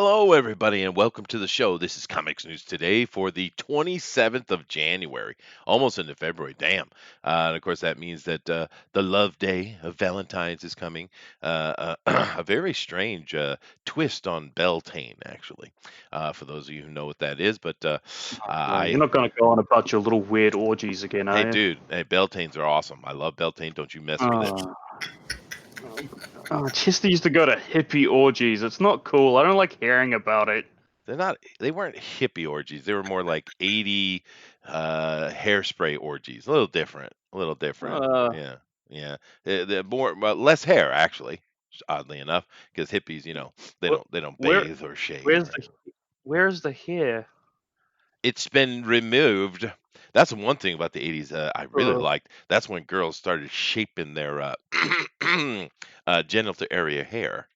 Hello, everybody, and welcome to the show. This is Comics News Today for the 27th of January, almost into February. Damn. And of course, that means that the love day of Valentine's is coming. A very strange twist on Beltane, actually, for those of you who know what that is. But You're I, not going to go on about your little weird orgies again, hey, are you? dude, hey, Beltanes are awesome. I love Beltane. Don't you mess with it. Chester used to go to hippie orgies. It's not cool. I don't like hearing about it. They weren't hippie orgies. They were more like 80 hairspray orgies. A little different. A little different. Uh, Yeah. Yeah. They're more well, less hair actually, oddly enough, because hippies, wh- they don't where, bathe or shave where's or the, anything. where's the hair? It's been removed. That's one thing about the 80s I really Uh, liked. That's when girls started shaping their genital area hair.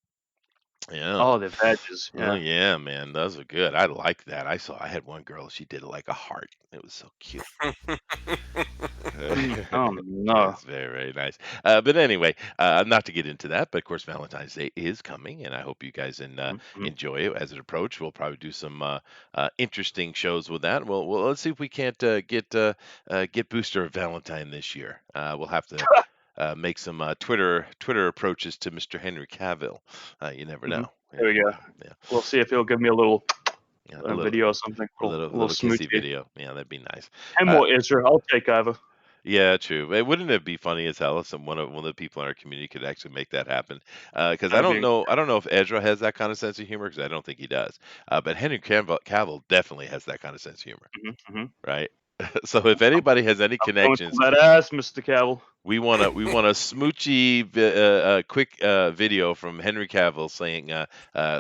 Yeah. oh, the badges. Oh Yeah. yeah, man, those are good. I like that. I had one girl, she did it like a heart. It was so cute. Oh no. It's very, very nice. But anyway, not to get into that, but of course, Valentine's Day is coming, and I hope you guys Mhm. enjoy it as it approaches. We'll probably do some interesting shows with that. Well, let's see if we can't get Booster a Valentine this year. We'll have to make some Twitter approaches to Mr. Henry Cavill. You never Mhm. know. You There we never go. know. Yeah, We'll see if he'll give me a little yeah, a little, video or something. a A little, little little kissy smoochy. video. Yeah, that'd be nice. Him Uh, or Ezra. I'll take either. Yeah, true. Wouldn't it be funny as hell if one of the people in our community could actually make that happen? Because That'd be. I don't know if Ezra has that kind of sense of humor because I don't think he does. But Henry Cavill definitely has that kind of sense of humor, Mhm. right? So if anybody has any I'm going for connections, that ass, Mr. Cavill. we want a smoochy quick video from Henry Cavill saying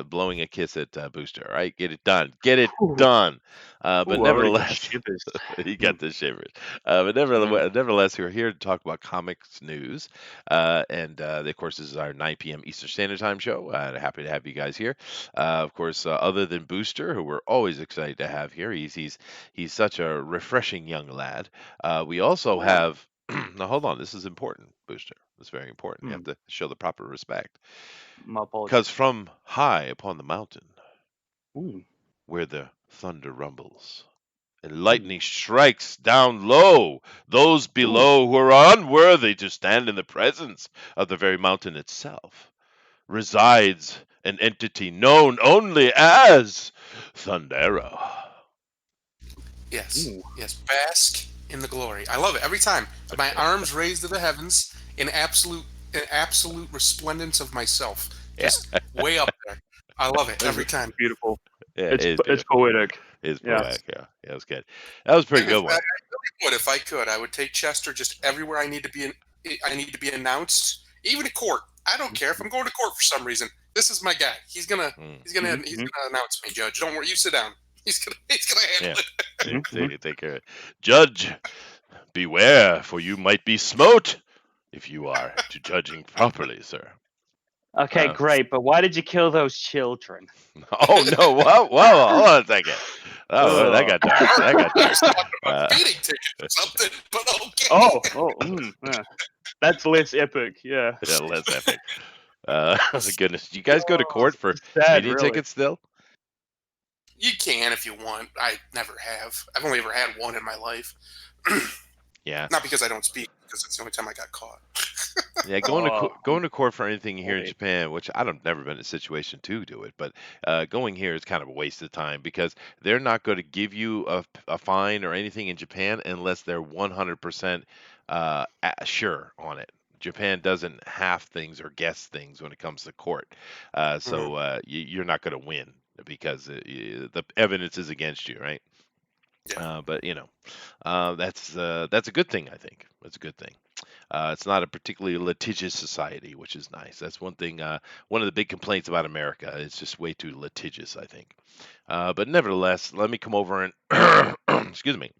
blowing a kiss at Booster. All right, get it done, get it Ooh, done. But ooh, I already got nevertheless, shivers. you Mm, got the shivers. But mm, nevertheless, we're here to talk about comics news, and of course, this is our 9 p.m. Eastern Standard Time show. Happy to have you guys here. Of course, other than Booster, who we're always excited to have here, he's such a refreshing young lad. We also yeah. have now, hold on. This is important, Booster. It's very important. You have Mm, to show the proper respect. my Because apologies. from high upon the mountain, Ooh, where the thunder rumbles and ooh, lightning strikes down low, those ooh. below who are unworthy to stand in the presence of the very mountain itself, resides an entity known only as Thundera. Yes, Ooh. yes. Bask in the glory. I love it every time. My arms raised to the heavens in absolute resplendence of myself, Yeah, just way up there. I love it It's every time. beautiful. yeah, it It's is it's beautiful. poetic. It's Yes. poetic. Yeah, yeah, it was good. That was a pretty And good if I one. really would, if I could, I would take Chester just everywhere I need to be announced, even to court. I don't care if I'm going to court for some reason. This is my guy. Mm. He's Mhm. gonna announce me, Judge. Don't worry. You sit down. He's gonna Yeah. handle it. Take, Mhm. take, take care of it. Judge, beware, for you might be smote if you are to judging properly, sir. Okay, Uh, great, but why did you kill those children? oh no! Whoa! Hold on a second. Oh, that Ugh. got dark. That got I was dark. talking about Uh, speeding tickets or something, but okay. Yeah. That's less epic. Yeah. yeah, less epic. Goodness, do you guys go to Oh, court for it's sad, speeding really. tickets still? You can if you want. I never have. I've only ever had one in my life. Yeah. Not because I don't speak, because it's the only time I got caught. Yeah, Oh, going to court for anything here in boy. Japan, which I don't never been in a situation to do it, but going here is kind of a waste of time because they're not going to give you a fine or anything in Japan unless they're 100% sure on it. Japan doesn't half things or guess things when it comes to court, Mhm. so you're not going to win because the evidence is against you, right? Yeah. But that's a good thing. I think it's a good thing. It's not a particularly litigious society, which is nice. That's one thing. One of the big complaints about America. It's just way too litigious, I think. But nevertheless, let me come over and excuse me.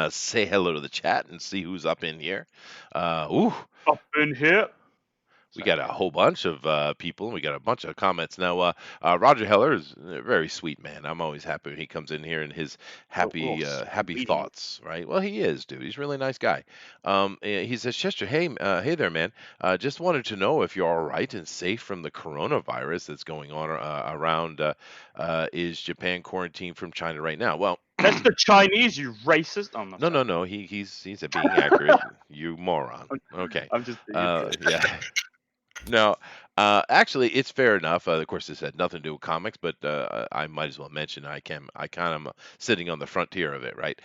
Say hello to the chat and see who's up in here. Ooh, Up in here. We So got a whole bunch of people, and we got a bunch of comments now. Roger Heller is a very sweet man. I'm always happy when he comes in here and his oh, happy sweetie. thoughts. Right? Well, he is, dude. He's a really nice guy. He says, Chester, hey there, man. Just wanted to know if you're all right and safe from the coronavirus that's going on around. Is Japan quarantined from China right now? Well, That's the Chinese, you racist. Oh no, no, no, sorry. no. He's being accurate. You moron. I'm, Okay. I'm just being a dick. Yeah. No, actually, it's fair enough. Of course, this had nothing to do with comics, but I might as well mention I kind of am sitting on the frontier of it, right?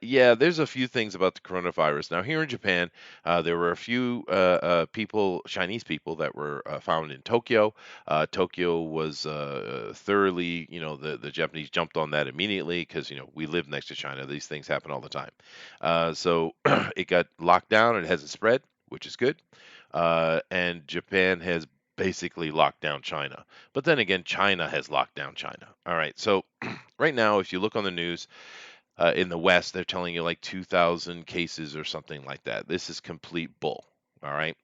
Yeah, there's a few things about the coronavirus. Now, here in Japan, there were a few people, Chinese people, that were found in Tokyo. Tokyo was thoroughly, the Japanese jumped on that immediately because we live next to China. These things happen all the time. So it got locked down. It hasn't spread, which is good, and Japan has basically locked down China. But then again, China has locked down China. All right. So right now, if you look on the news in the West, they're telling you like 2,000 cases or something like that. This is complete bull. All right.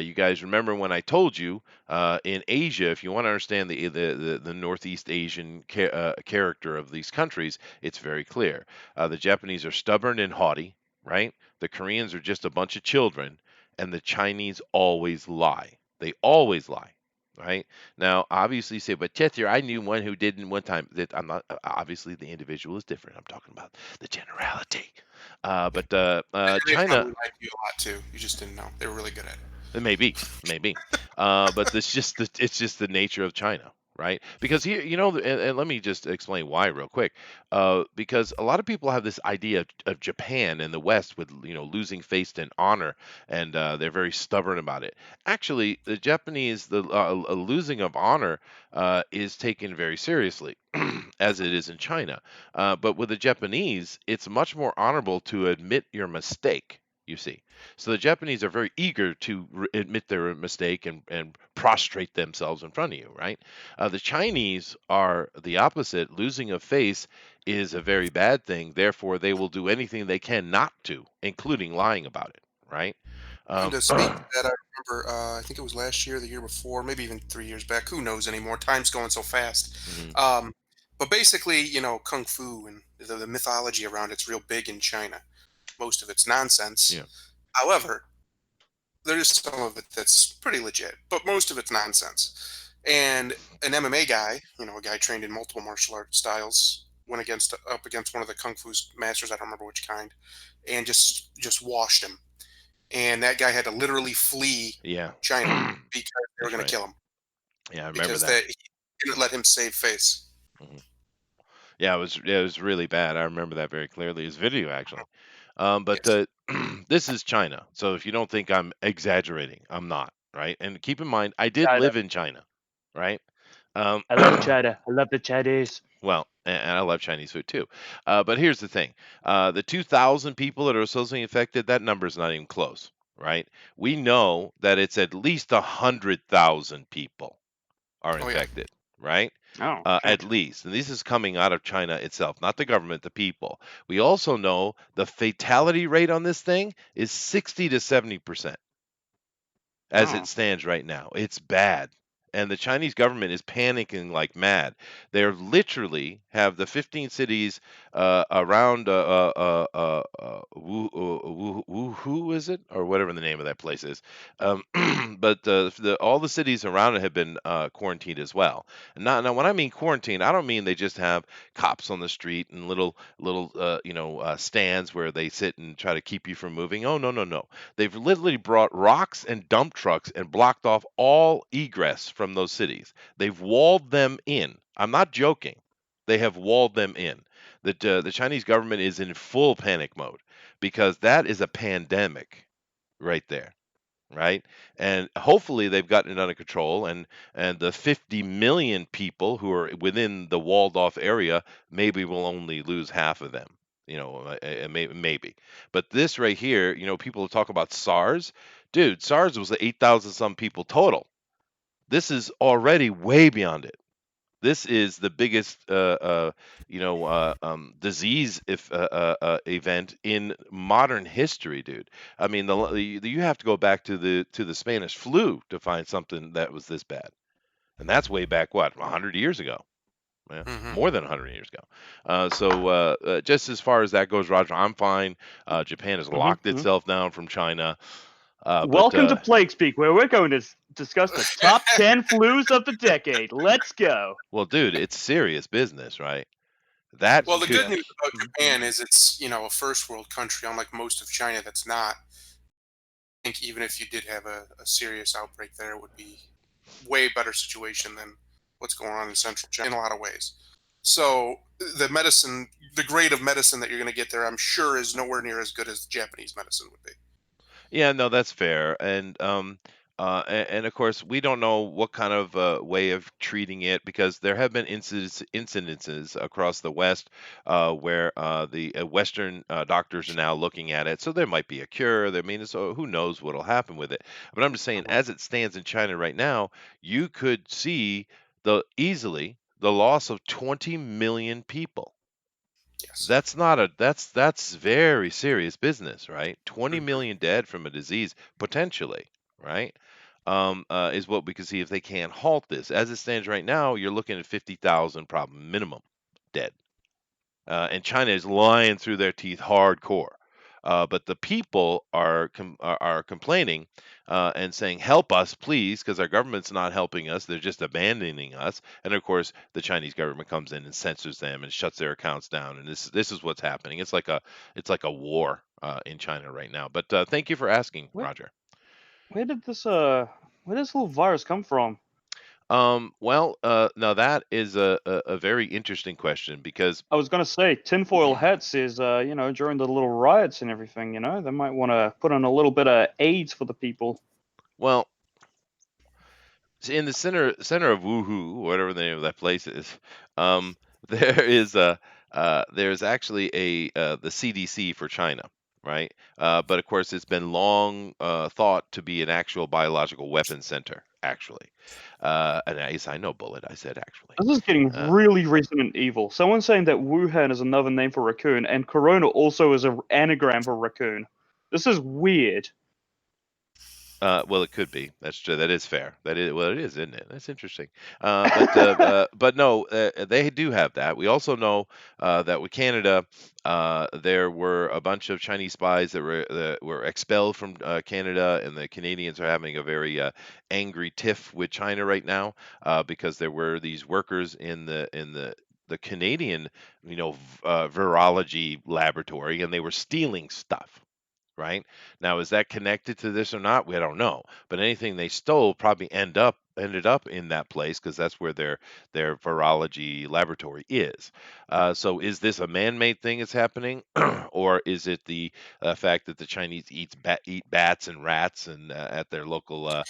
You guys remember when I told you in Asia, if you want to understand the Northeast Asian character of these countries, it's very clear. The Japanese are stubborn and haughty, right? The Koreans are just a bunch of children, and the Chinese always lie. They always lie. Right now, obviously, you say, but Chester, I knew one who didn't one time. That I'm not. Obviously, the individual is different. I'm talking about the generality. But They China, probably lied to you a lot too. You just didn't know. They were really good at it. maybe, maybe. But it's just the nature of China, right? Because here, and let me just explain why real quick. Because a lot of people have this idea of Japan and the West with losing face and honor, and they're very stubborn about it. Actually, the Japanese, the losing of honor is taken very seriously, as it is in China. But with the Japanese, it's much more honorable to admit your mistake. You see. So the Japanese are very eager to admit their mistake and prostrate themselves in front of you, right? The Chinese are the opposite. Losing a face is a very bad thing. Therefore, they will do anything they can not to, including lying about it, right? And Um, to speak to that, I remember, I think it was last year, the year before, maybe even 3 years back. Who knows anymore? Time's going so fast. mhm, Um, but basically, kung fu and the mythology around it's real big in China. Most of it's nonsense. yeah, However, there is some of it that's pretty legit, but most of it's nonsense. And an MMA guy, a guy trained in multiple martial art styles, went up against one of the kung fu masters. I don't remember which kind, and just washed him. And that guy had to literally flee yeah, China because they were that's going to right. kill him Yeah, I remember because that. he didn't let him save face. Mhm. Yeah, it was really bad. I remember that very clearly. It's video actually. But Yes, this is China. So if you don't think I'm exaggerating, I'm not, right? And keep in mind, I did China. live in China, right? Um, I love China. I love the Chinese. well, and I love Chinese food too. But here's the thing: the 2,000 people that are supposedly infected, that number is not even close, right? We know that it's at least 100,000 people are oh yeah, infected, right? Oh At shit. least. And this is coming out of China itself, not the government, the people. We also know the fatality rate on this thing is 60 to 70% as it Oh. stands right now. It's bad. And the Chinese government is panicking like mad. They're literally have the 15 cities around who is it or whatever the name of that place is, um, but all the cities around it have been quarantined as well. And now when I mean quarantine, I don't mean they just have cops on the street and little stands where they sit and try to keep you from moving. Oh, no, no, no. They've literally brought rocks and dump trucks and blocked off all egress from those cities. They've walled them in. I'm not joking. They have walled them in. The Chinese government is in full panic mode because that is a pandemic right there, right? And hopefully they've gotten it under control, and the 50 million people who are within the walled off area maybe will only lose half of them. Maybe. But this right here, people talk about SARS. Dude, SARS was 8,000 some people total. This is already way beyond it. This is the biggest, disease if event in modern history, dude. I mean, you have to go back to the Spanish flu to find something that was this bad, and that's way back what 100 years ago. Yeah, Hmm. more than 100 years ago. Just as far as that goes, Roger, I'm fine. Japan has Hmm. locked itself down from China. But Welcome to Plague Speak, where we're going to discuss the top 10 flus of the decade. Let's go. well, dude, it's serious business, right? That Well, the could. good news about Mhm. Japan is it's, a first world country, unlike most of China that's not. I think even if you did have a serious outbreak there, it would be way better situation than what's going on in central China in a lot of ways. So the grade of medicine that you're going to get there, I'm sure, is nowhere near as good as Japanese medicine would be. Yeah, no, that's fair. And of course, we don't know what kind of way of treating it because there have been incidences across the West where the Western doctors are now looking at it. So there might be a cure. I mean, so who knows what'll happen with it? But I'm just saying, Mhm. as it stands in China right now, you could see easily the loss of 20 million people. Yes. That's very serious business, right? 20 Hmm. million dead from a disease potentially, right? Is what we can see if they can't halt this. As it stands right now, you're looking at 50,000 probably minimum dead. And China is lying through their teeth hardcore. But the people are complaining and saying, "Help us, please," because our government's not helping us. They're just abandoning us. And of course, the Chinese government comes in and censors them and shuts their accounts down. And this is what's happening. It's like a war in China right now. But thank you for asking, Where, Roger. where did this little virus come from? Now that is a very interesting question because I was gonna say tinfoil hats is during the little riots and everything, they might want to put on a little bit of AIDS for the people. well, in the center of Woohoo, whatever the name of that place is, um, there is a there's actually the CDC for China, right? But of course, it's been long thought to be an actual biological weapons center, actually. And yes, I know bullet. I said actually. This is getting Uh, really Resident Evil. Someone's saying that Wuhan is another name for raccoon, and Corona also is an anagram for raccoon. This is weird. well, it could be. That's true. That is fair. That is well, it is, isn't it? That's interesting. But no, they do have that. We also know that with Canada, there were a bunch of Chinese spies that were expelled from Canada, and the Canadians are having a very angry tiff with China right now because there were these workers in the Canadian, virology laboratory, and they were stealing stuff, right? Now, is that connected to this or not? We don't know. But anything they stole probably ended up in that place because that's where their virology laboratory is. So, is this a man-made thing that's happening, or is it the fact that the Chinese eat bats and rats and at their local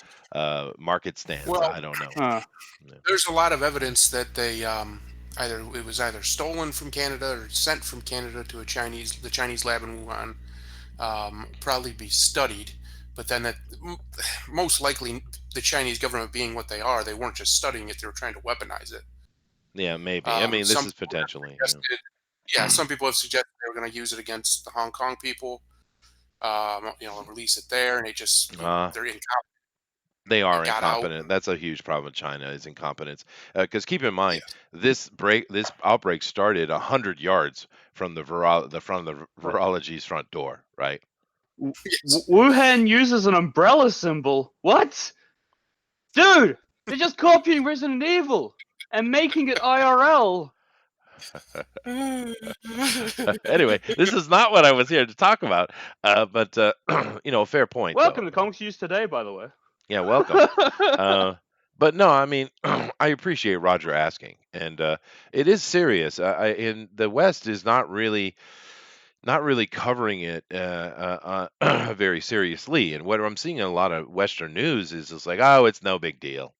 market stands? Well, I don't know. Huh. Yeah. there's a lot of evidence that they either stolen from Canada or sent from Canada to the Chinese lab in Wuhan. Probably be studied, but then most likely the Chinese government being what they weren't just studying it; they were trying to weaponize it. Yeah, maybe. I mean, this Some is people have potentially. suggested, yeah, some people have suggested they were going to use it against the Hong Kong people. Release it there, and Uh, they're incompetent They and are got out. incompetent. That's a huge problem with China is incompetence. Because keep in mind, Yes. this outbreak started 100 yards from the front of the What? virology's front door, right? Yes. Wuhan uses an umbrella symbol. What? Dude, they're just copying Resident Evil and making it IRL. Anyway, this is not what I was here to talk about. But fair point Welcome though. to Comics Used Today, by the way. Yeah, welcome. Uh, but no, I mean, I appreciate Roger asking, and it is serious. In the West is not really covering it very seriously. And what I'm seeing in a lot of Western news is just like, oh, it's no big deal.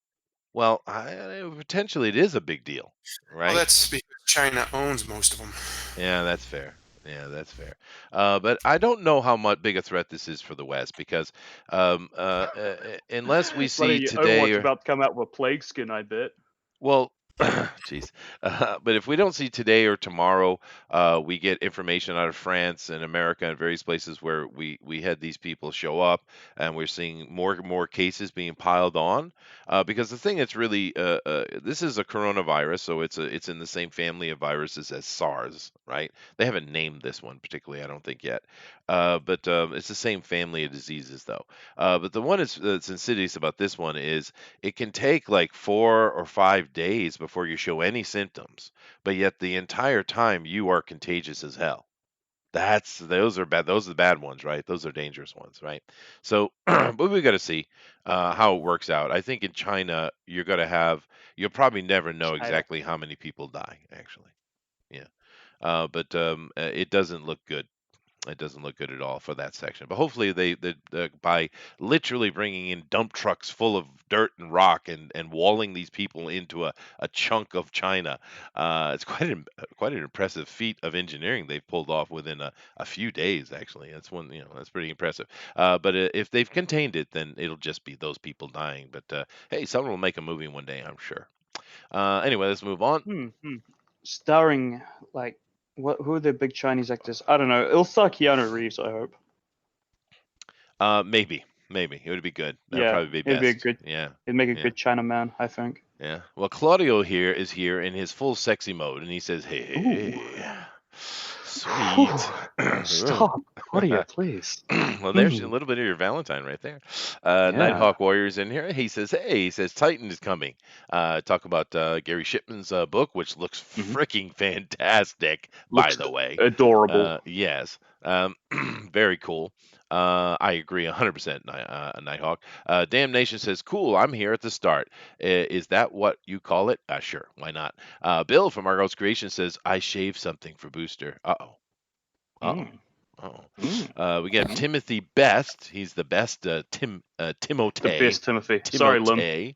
Well, potentially it is a big deal, Well, right? that's because China owns most of them. Yeah, that's fair. Yeah, that's fair. But I don't know how much big a threat this is for the West because unless we see Bloody today, Overwatch or about to come out with a plague skin, I bet. well, Jeez. But if we don't see today or tomorrow, we get information out of France and America and various places where we had these people show up, and we're seeing more and more cases being piled on. Because the thing that's really this is a coronavirus, so it's in the same family of viruses as SARS, right? They haven't named this one particularly, I don't think yet. But it's the same family of diseases, though. But the one that's insidious about this one is it can take like 4 or 5 days before you show any symptoms, but yet the entire time you are contagious as hell. Those are bad. Those are the bad ones, right? Those are dangerous ones, right? So, but we got to see how it works out. I think in China, you'll probably never know China. exactly how many people die, actually. Yeah. But it doesn't look good. It doesn't look good at all for that section. But hopefully by literally bringing in dump trucks full of dirt and rock and walling these people into a chunk of China, it's quite an impressive feat of engineering they've pulled off within a few days. Actually, that's pretty impressive. But if they've contained it, then it'll just be those people dying. But hey, someone will make a movie one day, I'm sure. Anyway, let's move on. Starring like who are the big Chinese actors? I don't know. It'll star Keanu Reeves, I hope. Maybe it would be good. That'd Yeah, probably be it'd be a best. good. Yeah. It'd make a Yeah. good Chinaman, I think. Yeah. Well, Claudio here is here in his full sexy mode, and he says, Ooh. "Hey, Whew. sweet." Stop, Claudia, please. Well, there's a little bit of your Valentine right there. Yeah. Nighthawk Warriors in here. He says, "Hey," he says, "Titan is coming." Talk about Gary Shipman's book, which looks Mhm. freaking fantastic, by Looks the way. adorable. Yes, very cool. I agree 100%, Nighthawk. Damnation says, "Cool, I'm here at the start. Is that what you call it?" Sure, why not? Bill from Argos Creation says, "I shaved something for Booster." Uh-oh. Uh-oh. Mm. Oh, Mm. we got Timothy Best. He's the best. The Timotei. best, Timothy. Sorry, Lim. Timotei.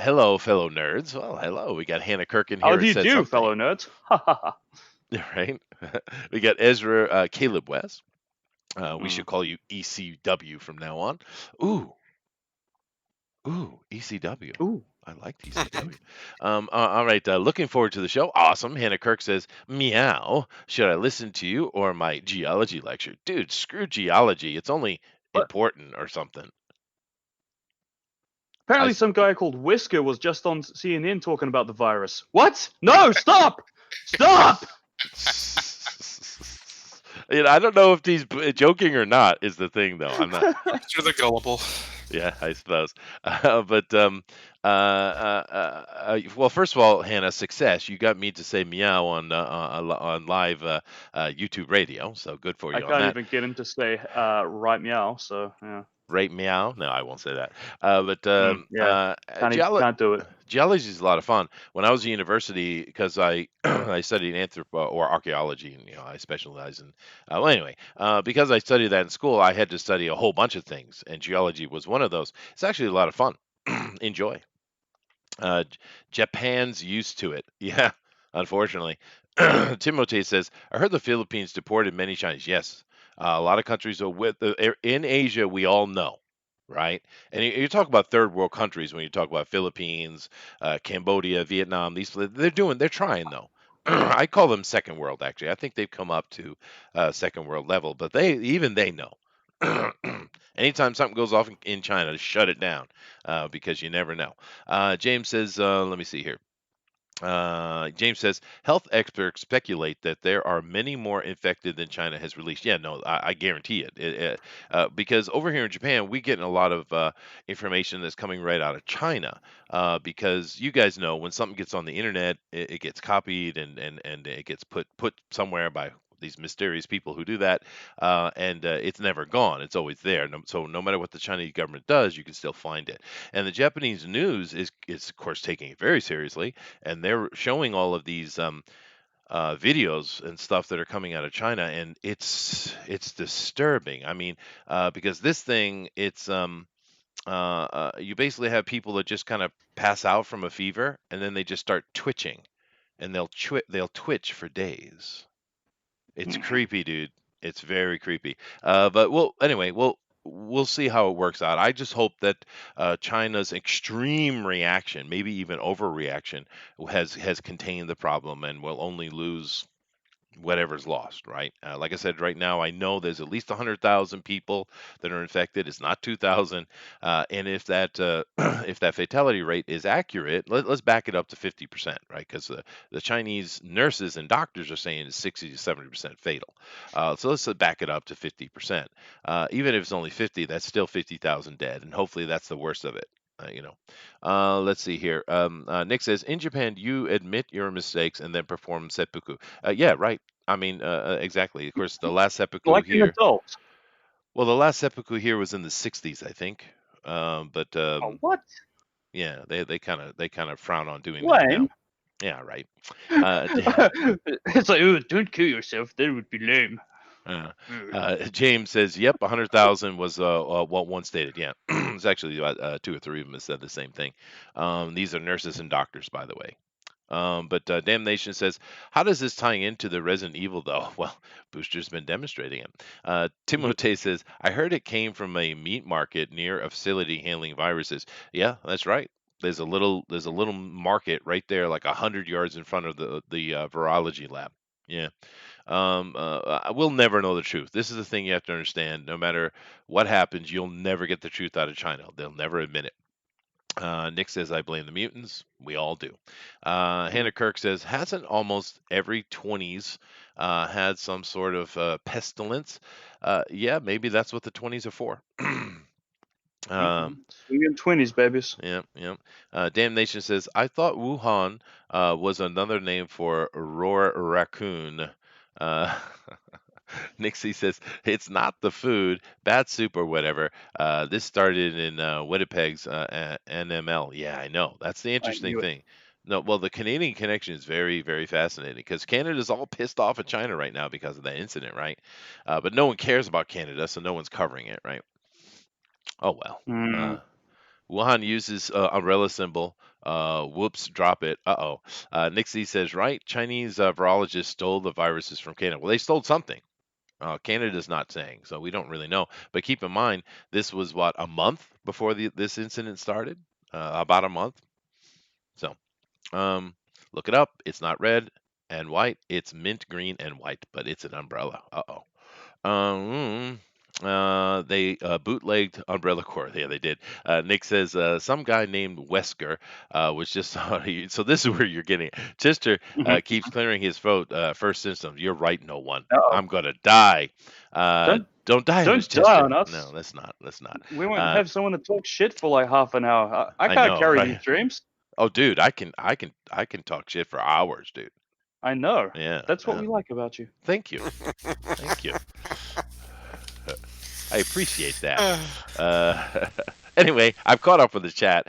Hello, fellow nerds. Well, hello. We got Hannah Kirk in How here do who you said do, something. fellow nerds? Ha ha ha. Right? We got Ezra Caleb West. We should Mm. call you ECW from now on. Ooh, ECW. Ooh. I liked ECW. All right. Looking forward to the show. Awesome. Hannah Kirk says, "Meow. Should I listen to you or my geology lecture?" Dude, screw geology. It's only What? important or something. I Apparently, some guy called Whisker was just on CNN talking about the virus. What? No! Stop! Stop! I don't know if he's joking or not. Is the thing though. I'm not. You're the gullible. Yeah, I suppose. But well, first of all, Hannah, success. You got me to say meow on live YouTube radio, so good for I you on can't that. even get him to say right meow. So yeah. Right, meow. No, I won't say that. But Yeah. Can't do it. geology is a lot of fun. When I was at university, because I I studied anthropo or archaeology, and I specialize in. Well, anyway, because I studied that in school, I had to study a whole bunch of things, and geology was one of those. It's actually a lot of fun. Enjoy. Japan's used to it. Yeah, unfortunately. Timothy says, "I heard the Philippines deported many Chinese." Yes, a lot of countries are in Asia. We all know, right? And you talk about third world countries when you talk about Philippines, Cambodia, Vietnam. They're trying though. I call them second world. Actually, I think they've come up to second world level, but they know. Anytime something goes off in China, to shut it down because you never know. James says, let me see here. James says health experts speculate that there are many more infected than China has released. Yeah, no, I guarantee it. Because over here in Japan, we get a lot of information that's coming right out of China. Because you guys know when something gets on the internet, it gets copied and it gets put somewhere by these mysterious people who do that, and it's never gone. It's always there. So no matter what the Chinese government does, you can still find it. And the Japanese news is of course taking it very seriously, and they're showing all of these videos and stuff that are coming out of China, and it's disturbing. I mean, because this thing, you basically have people that just kind of pass out from a fever, and then they just start twitching, and they'll twitch for days. It's Hmm. creepy, dude. It's very creepy. But well, anyway, we'll see how it works out. I just hope that China's extreme reaction, maybe even overreaction, has contained the problem and will only lose whatever's lost, right? Like I said, right now I know there's at least 100,000 people that are infected. It's not 2,000, and if that if that fatality rate is accurate, let's back it up to 50%, right? Because the Chinese nurses and doctors are saying it's 60 to 70% fatal. So let's back it up to 50%. Even if it's only 50, that's still 50,000 dead, and hopefully that's the worst of it. Let's see here. Nick says, in Japan, you admit your mistakes and then perform seppuku. Yeah, right. I mean, exactly. Of course, the last seppuku Like an here. adult. Well, the last seppuku here was in the '60s, I think. But Oh, what? yeah, they kind of frown on doing that When? now. Yeah, right. It's like, oh, don't kill yourself. That would be lame. James says, "Yep, 100,000 was what one stated." Yeah, it's actually about two or three of them that said the same thing. These are nurses and doctors, by the way. But Damnation says, how does this tie into the Resident Evil, though? Well, Booster's been demonstrating it. Timote says, I heard it came from a meat market near a facility handling viruses. Yeah, that's right. There's a little market right there, like 100 yards in front of the virology lab. Yeah. We'll never know the truth. This is the thing you have to understand. No matter what happens, you'll never get the truth out of China. They'll never admit it. Nick says, I blame the mutants. We all do. Hannah Kirk says, hasn't almost every 20s had some sort of pestilence? Yeah, maybe that's what the 20s are for. Swinging 20s, babies. Yeah, yeah. Damnation says, I thought Wuhan was another name for roar raccoon. Uh, Nixie says it's not the food, bat soup or whatever. This started in Winnipeg's NML. Yeah, I know. That's the I interesting knew it. thing. No, well, the Canadian connection is very, very fascinating because Canada's all pissed off at China right now because of that incident, right? But no one cares about Canada, so no one's covering it, right? Oh well. Wuhan uses umbrella symbol. Whoops, drop it. Uh-oh. Nixie says, right, Chinese virologists stole the viruses from Canada. Well, they stole something. Canada's not saying, so we don't really know. But keep in mind, this was what, a month before this incident started? About a month. So, look it up. It's not red and white. It's mint green and white, but it's an umbrella. Uh-oh. They bootlegged Umbrella Corps. Yeah, they did. Nick says some guy named Wesker was just so this is where you're getting it. Chister keeps clearing his throat. First symptom. You're right, no one. Uh-oh. I'm gonna die. Don't die on us, Don't die Chester. on us. No, let's not. Let's not. We won't have someone to talk shit for like half an hour. I I can't know, carry right? these dreams. Oh, dude, I can talk shit for hours, dude. I know. Yeah. That's what we like about you. Thank you. Thank you. I appreciate that. Anyway, I've caught up with the chat.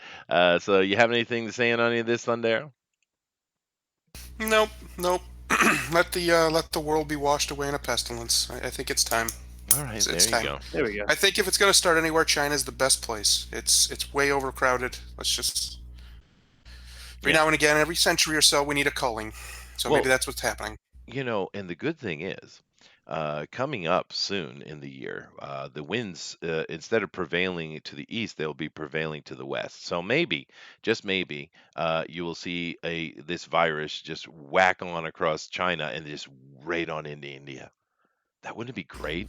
So you have anything to say on any of this, Thundero? Nope. let the world be washed away in a pestilence. I think it's time. All right, It's there you time. go. There we go. I think if it's going to start anywhere, China's the best place. It's way overcrowded. Let's just every now and again, every century or so, we need a culling. So Well, maybe that's what's happening. And the good thing is, coming up soon in the year, the winds, instead of prevailing to the east, they'll be prevailing to the west. So maybe, just maybe, you will see this virus just whack on across China and just right on into India. That wouldn't it be great?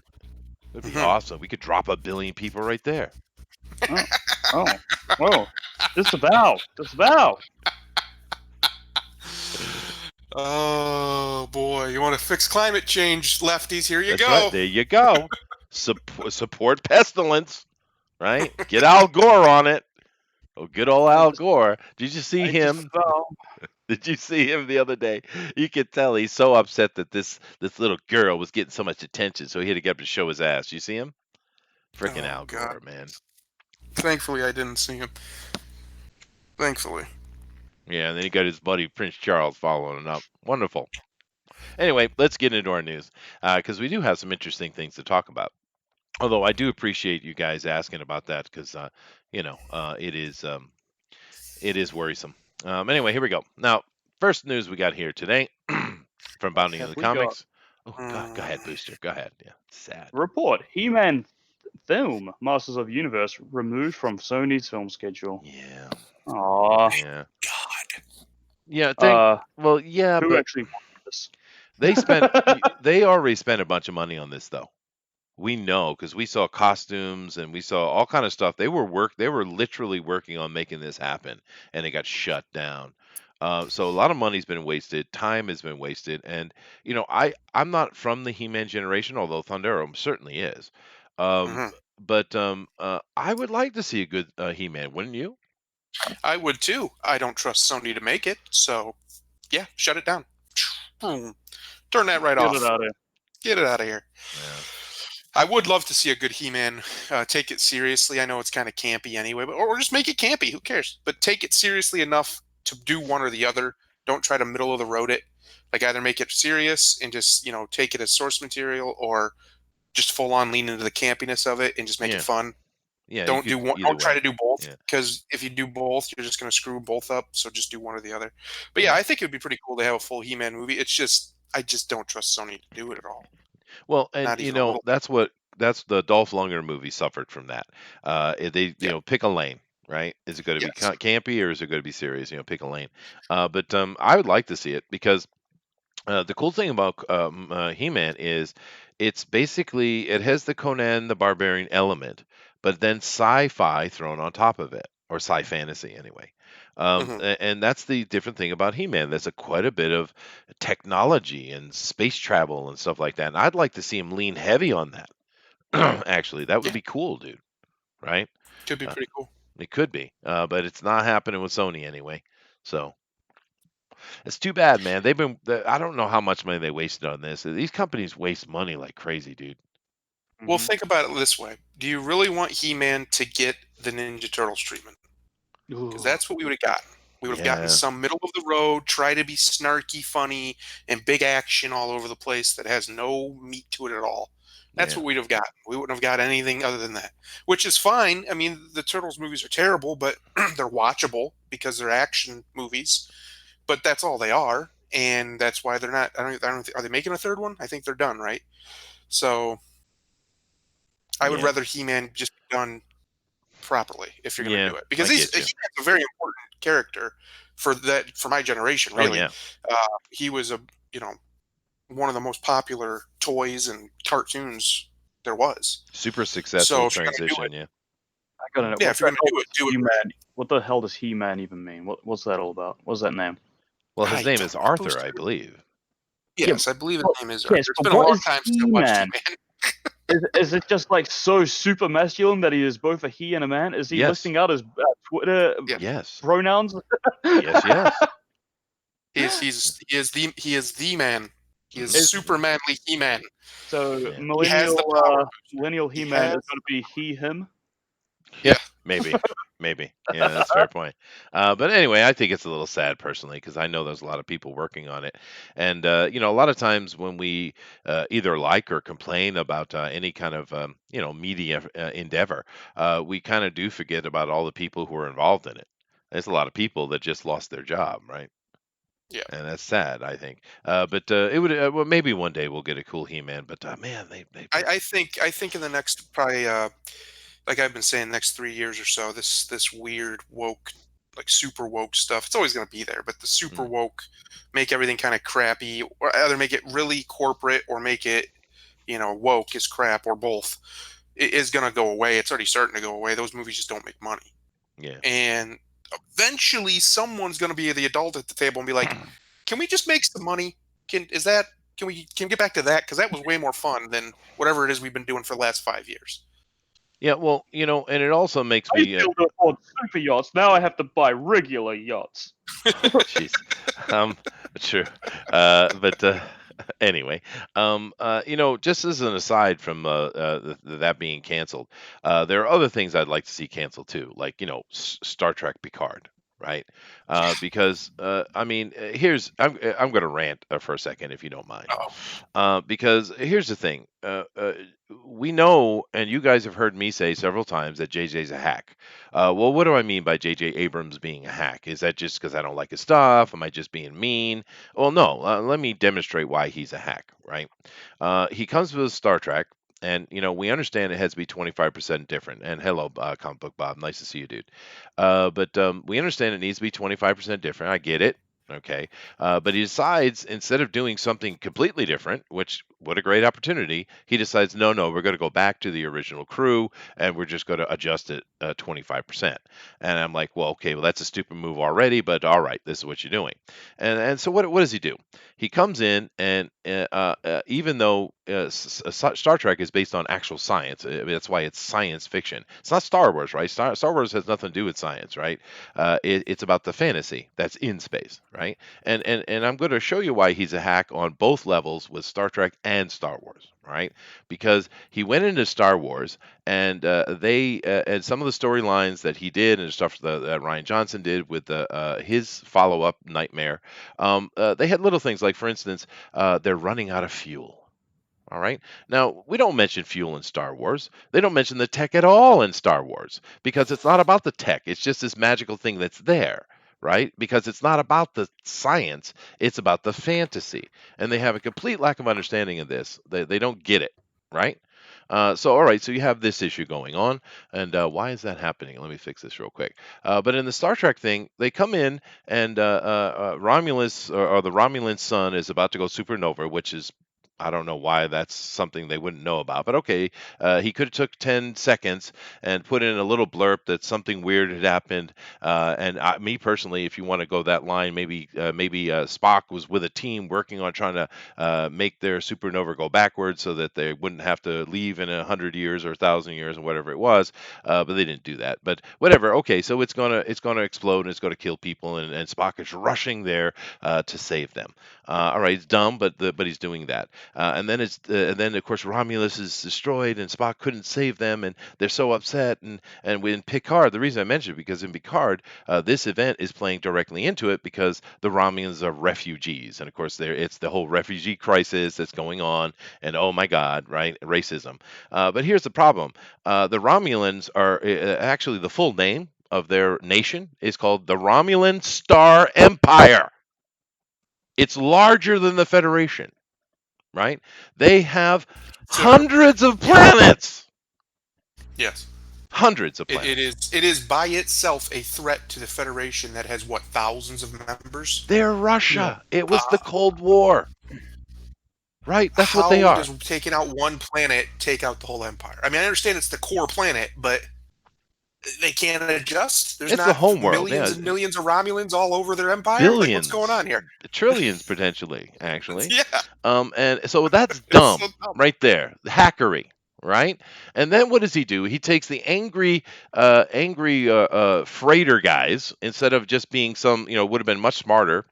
It would be awesome. We could drop 1 billion people right there. Oh. Disavow. Oh boy, you want to fix climate change, lefties? Here you That's go. right. There you go. Support pestilence, right? Get Al Gore on it. Oh, good old Al Gore. Did you see him? Did you see him the other day? You could tell he's so upset that this little girl was getting so much attention, so he had to get up to show his ass. You see him? Freaking Al Gore, man. Thankfully, I didn't see him. Thankfully. Yeah, and then he got his buddy Prince Charles following him up. Wonderful. Anyway, let's get into our news because we do have some interesting things to talk about. Although I do appreciate you guys asking about that because it is worrisome. Anyway, here we go. Now, first news we got here today from Bounding of the Comics. Oh, go ahead, Booster. Go ahead. Yeah, sad. Report: He-Man film, Masters of the Universe, removed from Sony's film schedule. Yeah. Aww. Yeah. God. Yeah. Uh, Well, yeah, who but actually wanted this? they already spent a bunch of money on this though. We know because we saw costumes and we saw all kind of stuff. They were literally working on making this happen, and it got shut down. So a lot of money's been wasted, time has been wasted, and I'm not from the He-Man generation, although Thundero certainly is. Um, hmm but I would like to see a good He-Man, wouldn't you? I would too. I don't trust Sony to make it, so yeah, shut it down. Boom. Turn that right Get it off. out of here. Get it out of here. Yeah, I would love to see a good He-Man. Take it seriously. I know it's kind of campy anyway, but or just make it campy. Who cares? But take it seriously enough to do one or the other. Don't try to middle of the road it. Like either make it serious and just take it as source material, or just full on lean into the campiness of it and just make it yeah, fun. yeah. You Don't do could one. either Don't try way. to do both, Yeah, because if you do both, you're just going to screw both up. So just do one or the other. But yeah, yeah. I think it would be pretty cool to have a full He-Man movie. It's just I just don't trust Sony to do it at all. Well, and Not even a little bit. that's the Dolph Lundgren movie suffered from that. They Yeah. pick a lane, right? Is it going to be Yes. campy or is it going to be serious? Pick a lane. But I would like to see it because the cool thing about He-Man is it has the Conan the Barbarian element, but then sci-fi thrown on top of it, or sci-fantasy anyway. hmm And that's the different thing about He-Man. There's quite a bit of technology and space travel and stuff like that. And I'd like to see him lean heavy on that. Actually, that would Yeah. be cool, dude. Right? Could be Uh, pretty cool. it could be, but it's not happening with Sony anyway. So it's too bad, man. I don't know how much money they wasted on this. These companies waste money like crazy, dude. Well, Mhm. think about it this way: do you really want He-Man to get the Ninja Turtles treatment? Because Ooh. that's what we would have gotten. We would have gotten Yeah, some middle of the road, try to be snarky, funny, and big action all over the place that has no meat to it at all. That's yeah, what we'd have gotten. We wouldn't have got anything other than that, which is fine. I mean, the Turtles movies are terrible, but they're watchable because they're action movies. But that's all they are, and that's why they're not. I don't. Are they making a third one? I think they're done, right? So I would yeah, rather He-Man just be done properly if you're going to yeah. do it, I because get you. he's a very important character for my generation. Oh Really, yeah, uh, he was you know one of the most popular toys and cartoons there was. super So successful if you're going to do it, transition. Yeah. I gotta know yeah, what if you're the going hell to does do it right. He-Man? What the hell does He-Man even mean? What's that all about? What's that name? Well, his I name don't is know. Arthur, I believe. Yeah, Yes, I believe his but, name is Arthur. yes, It's but been a what long is time since I watched He-Man? He-Man. Is it just like so super masculine that he is both a he and a man? Is he Yes, listing out his Twitter Yeah, yes, pronouns? yes, yes. he is the man. He is Hmm, Is super hmm. manly He-Man. so Yeah, He has the power. millennial He He-Man is has. going to be he him? yeah. Yeah, Maybe, maybe. Yeah, that's a fair point. But anyway, I think it's a little sad personally because I know there's a lot of people working on it, and a lot of times when we either like or complain about any kind of media endeavor, we kind of do forget about all the people who are involved in it. There's a lot of people that just lost their job, right? yeah. And that's sad, I think. But it would well maybe one day we'll get a cool He-Man. But man, I think in the next probably like I've been saying, next 3 years or so, this weird woke, like super woke stuff. It's always going to be there, but the super mm, woke make everything kind of crappy, or either make it really corporate or make it woke is crap, or both. It is going to go away. It's already starting to go away. Those movies just don't make money, yeah. and eventually someone's going to be the adult at the table and be like, "Can we just make some money? Can is that can we get back to that? Because that was way more fun than whatever it is we've been doing for the last 5 years." Yeah, well, and it also makes I me used to be able to afford super yachts. Now I have to buy regular yachts. jeez. Um, true. But anyway, just as an aside from that being canceled, there are other things I'd like to see canceled too, like Star Trek Picard, right? Because I mean, I'm going to rant for a second if you don't mind, Oh, because here's the thing. We know, and you guys have heard me say several times that JJ's a hack. Well, what do I mean by JJ Abrams being a hack? Is that just because I don't like his stuff? Am I just being mean? Well, no. Let me demonstrate why he's a hack, right? He comes with Star Trek. And we understand it has to be 25% different. And hello, comic book Bob, nice to see you, dude. But we understand it needs to be 25% different. I get it. Okay. But he decides, instead of doing something completely different, which what a great opportunity, he decides, no, no, we're going to go back to the original crew and we're just going to adjust it 25%. And I'm like, well, okay, well, that's a stupid move already, but all right, this is what you're doing. And so what does he do? He comes in, and even though Star Trek is based on actual science, that's why it's science fiction. It's not Star Wars, right? Star Wars has nothing to do with science, right? It's about the fantasy that's in space, right? And I'm going to show you why he's a hack on both levels with Star Trek and Star Wars, right? Because he went into Star Wars, and and some of the storylines that he did and stuff that Ryan Johnson did with his follow-up Nightmare, they had little things like, for instance, they're running out of fuel. All right. Now, we don't mention fuel in Star Wars. They don't mention the tech at all in Star Wars because it's not about the tech. It's just this magical thing that's there, right? Because it's not about the science, it's about the fantasy. And they have a complete lack of understanding of this. They don't get it, right? All right, so you have this issue going on. And why is that happening? Let me fix this real quick. But in the Star Trek thing, they come in, and Romulus, or the Romulan sun, is about to go supernova, which is, I don't know why that's something they wouldn't know about, but okay. He could have took 10 seconds and put in a little blurb that something weird had happened. Me personally, if you want to go that line, maybe Spock was with a team working on trying to make their supernova go backwards so that they wouldn't have to leave in 100 years or 1,000 years or whatever it was. But they didn't do that. But whatever. Okay, so it's gonna explode and it's gonna kill people, and Spock is rushing there to save them. All right, it's dumb, but he's doing that. And then of course Romulus is destroyed, and Spock couldn't save them, and they're so upset. And in Picard, the reason I mentioned it, because in Picard, this event is playing directly into it because the Romulans are refugees, and of course it's the whole refugee crisis that's going on, and oh my God, right, racism. But here's the problem: the Romulans are actually, the full name of their nation is called the Romulan Star Empire. It's larger than the Federation, right? They have So hundreds of planets. yes, Hundreds of it, planets. it is by itself a threat to the Federation that has what, thousands of members. They're Yeah. Russia. It was the Cold War, right? That's what they How are. does taking out one planet take out the whole empire? I mean, I understand it's the core planet, but they can't adjust. There's It's the not home world, millions yeah. and millions of Romulans all over their empire. Like, what's going Billions, on here? trillions potentially, actually. Yeah, And so that's it's so dumb dumb. right there. Hackery, right? And then what does he do? He takes the angry freighter guys, instead of just being some, would have been much smarter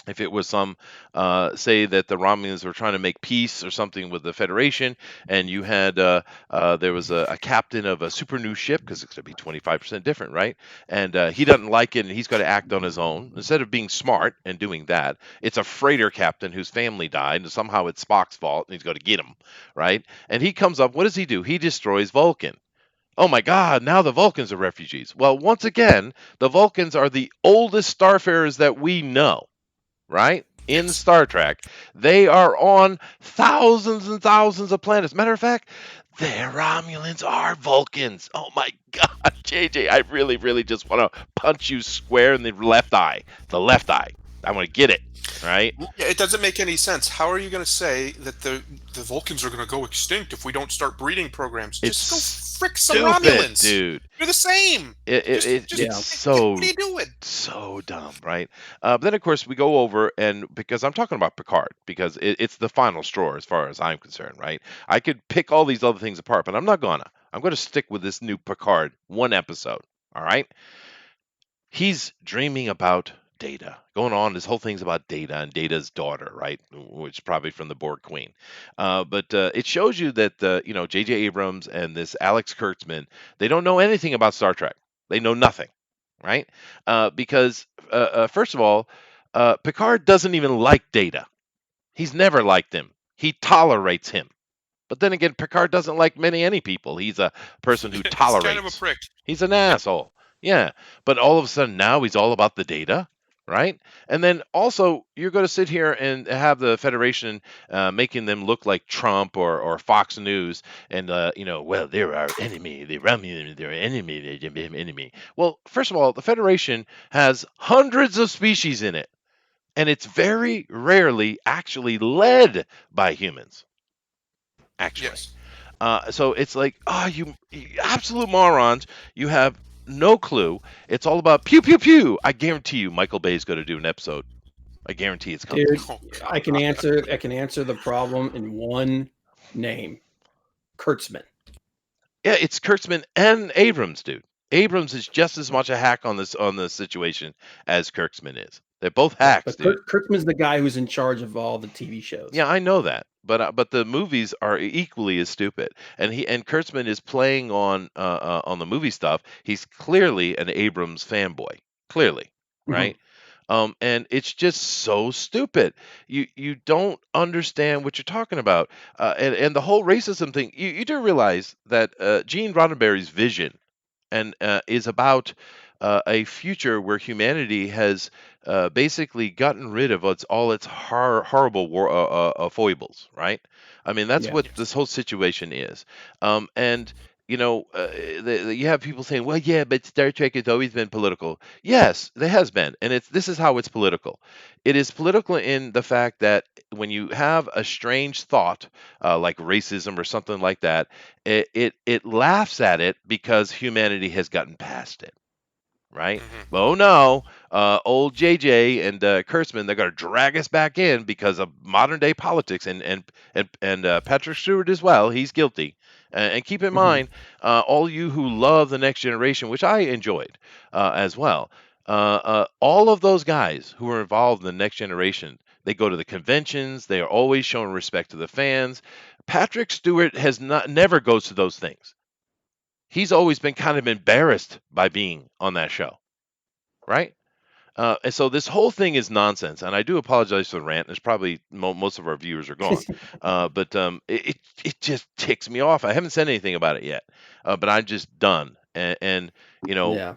if it was some, say that the Romulans were trying to make peace or something with the Federation, and you had there was a captain of a super new ship, because it's going to be 25% different, right? And he doesn't like it, and he's got to act on his own. Instead of being smart and doing that, it's a freighter captain whose family died, and somehow it's Spock's fault, and he's got to get him, right? And he comes up. What does he do? He destroys Vulcan. Oh my God, now the Vulcans are refugees. Well, once again, the Vulcans are the oldest starfarers that we know, right? In Yes. Star Trek, they are on thousands and thousands of planets. Matter of fact, their Romulans are Vulcans. Oh my God, JJ, I really, really just want to punch you square in the left eye. The left eye. I want to get it, right? Yeah, it doesn't make any sense. How are you going to say that the Vulcans are going to go extinct if we don't start breeding programs? Just go It's frick some stupid, Romulans. dude. You're the same. It's Yeah. so What are you doing? so dumb, right? But then of course we go over, and because I'm talking about Picard, because it's the final straw as far as I'm concerned, right? I could pick all these other things apart, but I'm not gonna. I'm gonna stick with this new Picard one episode. All right. He's dreaming about Data. Going on, this whole thing's about Data and Data's daughter, right? Which is probably from the Borg Queen. But it shows you that J.J. Abrams and this Alex Kurtzman, they don't know anything about Star Trek. They know nothing, right? Because first of all, Picard doesn't even like Data. He's never liked him. He tolerates him. But then again, Picard doesn't like any people. He's a person who He's kind of a tolerates. prick. He's an Yep. asshole. Yeah. But all of a sudden now he's all about the Data. right? And then also you're going to sit here and have the Federation making them look like Trump or Fox News, and well, they're our enemy. They run me. They're enemy. They're enemy. Well, first of all, the Federation has hundreds of species in it, and it's very rarely actually led by humans. Actually, Yes. so it's like, you absolute morons. You have no clue. It's all about pew pew pew. I guarantee you, Michael Bay's going to do an episode. I guarantee it's coming. Dude, Oh I God. can answer the problem in one name. Kurtzman. Yeah, it's Kurtzman and Abrams, dude. Abrams is just as much a hack on this situation as Kurtzman is. They're both Yeah, hacks, but dude. Kurtzman's the guy who's in charge of all the TV shows. Yeah, I know that, but the movies are equally as stupid. And Kurtzman is playing on the movie stuff. He's clearly an Abrams fanboy, clearly, Mhm. right? And it's just so stupid. You don't understand what you're talking about, and the whole racism thing. You do realize that Gene Roddenberry's vision and is about a future where humanity has basically gotten rid of all its horrible foibles, right? I mean, that's Yeah. what Yes. this whole situation is. And you have people saying, "Well, yeah, but Star Trek has always been political." Yes, it has been, and this is how it's political. It is political in the fact that when you have a strange thought like racism or something like that, it laughs at it because humanity has gotten past it, right? Hmm. But oh no, old JJ and Kurtzman, they're going to drag us back in because of modern day politics, and Patrick Stewart as well. He's guilty. And keep in Mhm. mind, all you who love the Next Generation, which I enjoyed as well, all of those guys who are involved in the Next Generation, they go to the conventions. They are always showing respect to the fans. Patrick Stewart has not never goes to those things. He's always been kind of embarrassed by being on that show, right? And so this whole thing is nonsense, and I do apologize for the rant. There's probably most of our viewers are gone, but it just ticks me off. I haven't said anything about it yet, but I'm just done. And Yeah.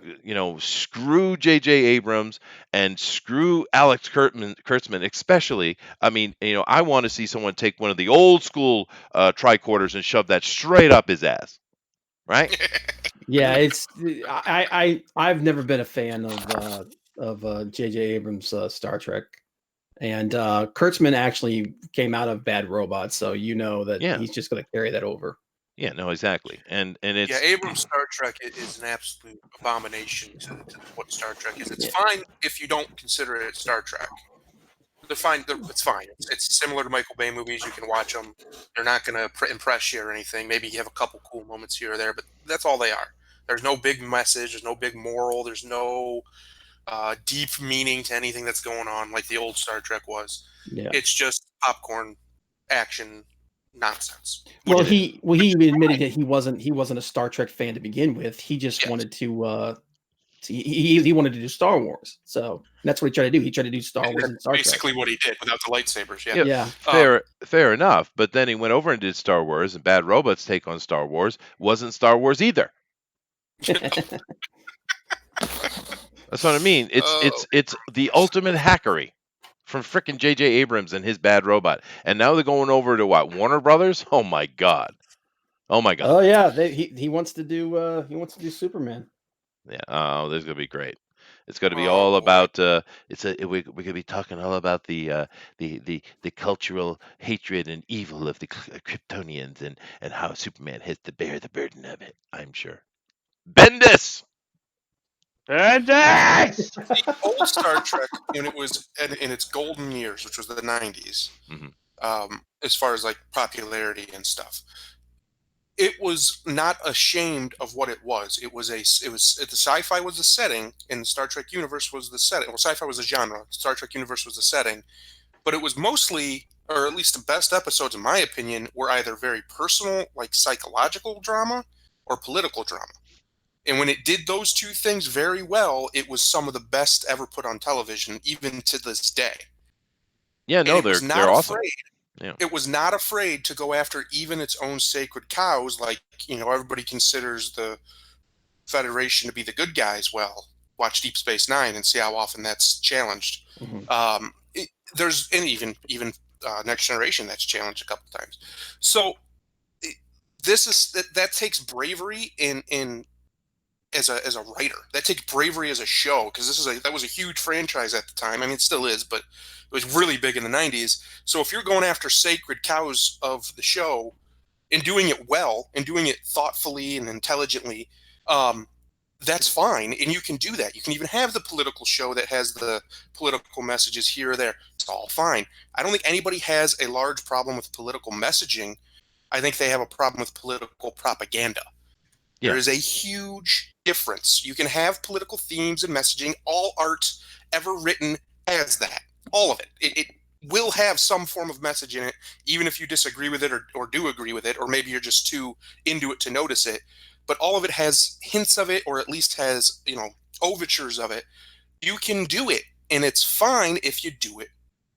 screw J.J. Abrams and screw Alex Kurtzman, especially. I mean, I want to see someone take one of the old school tricorders and shove that straight up his ass, right? Yeah, it's I've never been a fan of J.J. Abrams' Star Trek, and Kurtzman actually came out of Bad Robot, so you know that Yeah, he's just going to carry that over. yeah, no, exactly, and Yeah, it's Abrams' Star Trek is an absolute abomination to what Star Trek is. It's Yeah. fine if you don't consider it Star Trek. They're fine. It's fine. It's similar to Michael Bay movies. You can watch them. They're not going to impress you or anything. Maybe you have a couple cool moments here or there, but that's all they are. There's no big message. There's no big moral. There's no deep meaning to anything that's going on like the old Star Trek was. Yeah. It's just popcorn action nonsense. Well, it is. he admitted that he wasn't a Star Trek fan to begin with. He just Yes. wanted to he wanted to do Star Wars. So that's what he tried to do. He tried to do Star Wars and Star Trek. Basically what he did without the lightsabers. Yeah. Yeah, Yeah. fair enough. But then he went over and did Star Wars, and Bad Robot's take on Star Wars wasn't Star Wars either. That's what I mean. It's Oh, it's it's the ultimate hackery from frickin' J.J. Abrams and his Bad Robot, and now they're going over to what, Warner Brothers? Oh my god! Oh my god! Oh yeah, he wants to do Superman. Yeah. Oh, this is gonna be great. It's going to be oh all boy. about. We're going to be talking all about the cultural hatred and evil of the Kryptonians, and how Superman has to bear the burden of it. I'm sure. Bendis. Bendis! The old Star Trek, when it was in its golden years, which was the 90s, Mhm. as far as like popularity and stuff, it was not ashamed of what it was. The sci-fi was the setting, and the Star Trek universe was the setting. Well, sci-fi was the genre. Star Trek universe was the setting, but it was mostly, or at least the best episodes, in my opinion, were either very personal, like psychological drama, or political drama. And when it did those two things very well, it was some of the best ever put on television, even to this day. Yeah, And no, it was they're not awesome. afraid. Yeah. It was not afraid to go after even its own sacred cows, like everybody considers the Federation to be the good guys. Well, watch Deep Space Nine and see how often that's challenged. Mhm. There's and even Next Generation that's challenged a couple times. So this is that takes bravery in as a writer. That takes bravery as a show, because that was a huge franchise at the time. I mean, it still is, but it was really big in the 90s. So if you're going after sacred cows of the show and doing it well and doing it thoughtfully and intelligently, that's fine, and you can do that. You can even have the political show that has the political messages here or there. It's all fine. I don't think anybody has a large problem with political messaging. I think they have a problem with political propaganda. Yeah. There is a huge difference. You can have political themes and messaging. All art ever written has that. All of it. It will have some form of message in it, even if you disagree with it or do agree with it, or maybe you're just too into it to notice it. But all of it has hints of it, or at least has, overtures of it. You can do it, and it's fine if you do it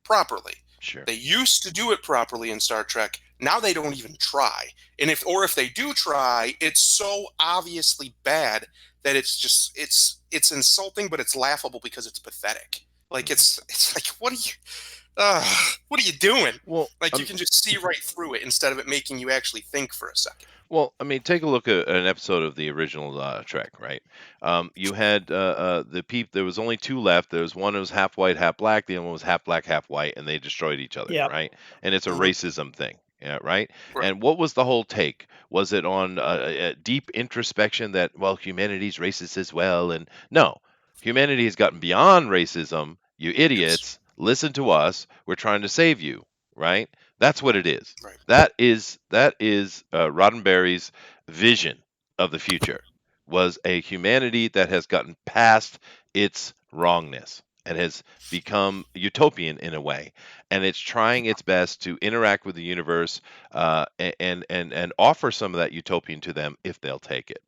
properly. Sure. They used to do it properly in Star Trek. Now they don't even try. And if they do try, it's so obviously bad that it's insulting, but it's laughable because it's pathetic. Like it's like, what are you doing? Well, Like, you can just see right through it instead of it making you actually think for a second. Well, I mean, take a look at an episode of the original Trek, right? You had there was only two left. There was one that was half white, half black. The other one was half black, half white, and they destroyed each other, Yep. right? And it's a Mhm. racism thing, yeah, right? Right. And what was the whole take? Was it on a deep introspection that, well, humanity's racist as well? And no, humanity has gotten beyond racism. You idiots, listen to us. We're trying to save you, right? That's what it is. Right. That is Roddenberry's vision of the future, was a humanity that has gotten past its wrongness and has become utopian in a way, and it's trying its best to interact with the universe, and offer some of that utopian to them if they'll take it.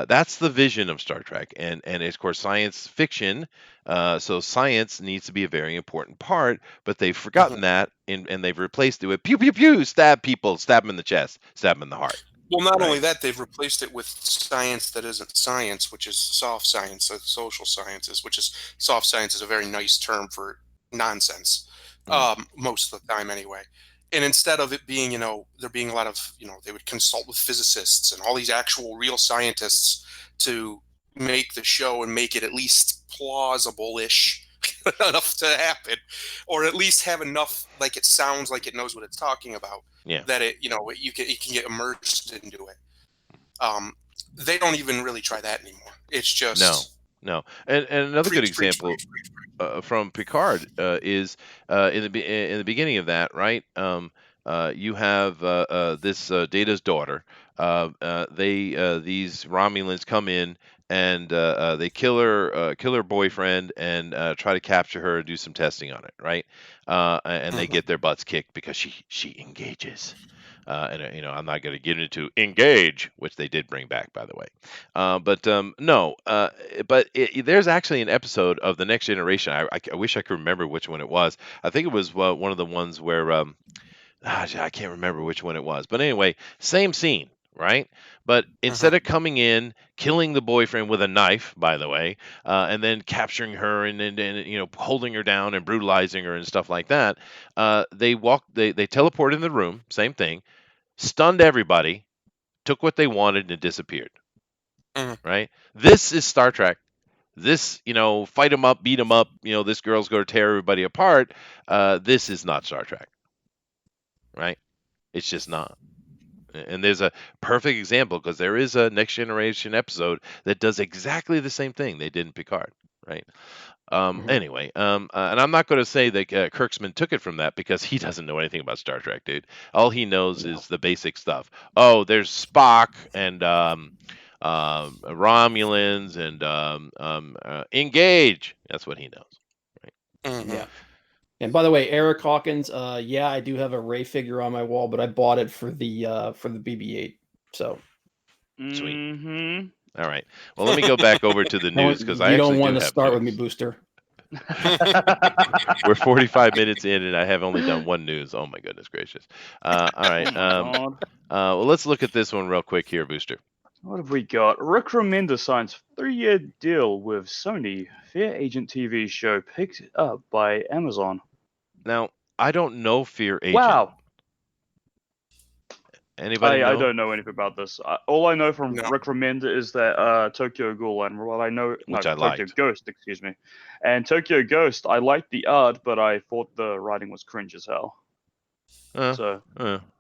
That's the vision of Star Trek, and of course science fiction. So science needs to be a very important part, but they've forgotten that, and they've replaced it with pew pew pew, stab people, stab them in the chest, stab them in the heart. Well, not only Right. that, they've replaced it with science that isn't science, which is soft science, social sciences, which is soft science is a very nice term for nonsense, most of the time anyway. And instead of it being, there being a lot of, they would consult with physicists and all these actual real scientists to make the show and make it at least plausible-ish enough to happen, or at least have enough, like it sounds like it knows what it's talking about. Yeah. That it can get immersed into it. They don't even really try that anymore. It's just No. And another good preach, preach, example preach, preach, preach. from Picard is in the beginning of that, right? You have this Data's daughter. These Romulans come in and they kill her boyfriend, and try to capture her and do some testing on it, right? And they get their butts kicked because she engages. And I'm not going to get into engage, which they did bring back, by the way. No, but there's actually an episode of the Next Generation. I wish I could remember which one it was. I think it was one of the ones where I can't remember which one it was. But anyway, same scene, right? But instead of coming in, killing the boyfriend with a knife, by the way, and then capturing her and holding her down and brutalizing her and stuff like that, they teleported in the room, same thing, stunned everybody, took what they wanted, and disappeared. Right? This is Star Trek. This, fight them up, beat them up. This girl's going to tear everybody apart. This is not Star Trek. Right? It's just not. And there's a perfect example, because there is a Next Generation episode that does exactly the same thing they did in Picard. Right? Anyway, and I'm not going to say that Kirksman took it from that, because he doesn't know anything about Star Trek, dude. All he knows is the basic stuff. Oh, there's Spock and Romulans and engage. That's what he knows. Right? Yeah. And by the way, Eric Hawkins, yeah, I do have a Ray figure on my wall, but I bought it for the BB-8. So Sweet. Mm-hmm. All right. Well, let me go back over to the news, because I you actually don't want do to have start with news. me, Booster. We're 45 minutes in, and I have only done one news. Oh my goodness gracious! All right. Oh my God. Well, let's look at this one real quick here, Booster. What have we got? Rick Remender signs 3-year deal with Sony. Fear Agent TV show picked up by Amazon. Now, I don't know Fear Agent. Wow. Anybody I know? don't know anything about this. All I know from No. Rick Remender is that Tokyo Ghoul and what I know, Which no, I Tokyo liked. Ghost, excuse me. And Tokyo Ghost, I liked the art, but I thought the writing was cringe as hell. So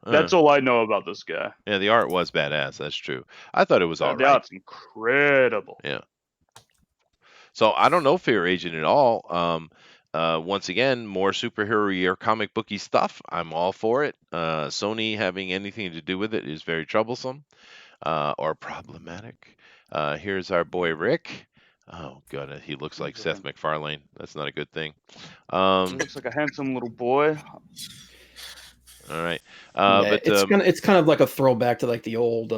that's all I know about this guy. Yeah, the art was badass. That's true. I thought it was all The right. art's incredible. Yeah. So I don't know Fear Agent at all. Once again, more superhero or comic booky stuff. I'm all for it. Sony having anything to do with it is very troublesome or problematic. Here's our boy Rick. Oh god, he looks like Who's Seth that? MacFarlane. That's not a good thing. He looks like a handsome little boy. All right, Yeah, but it's kind of like a throwback to like the old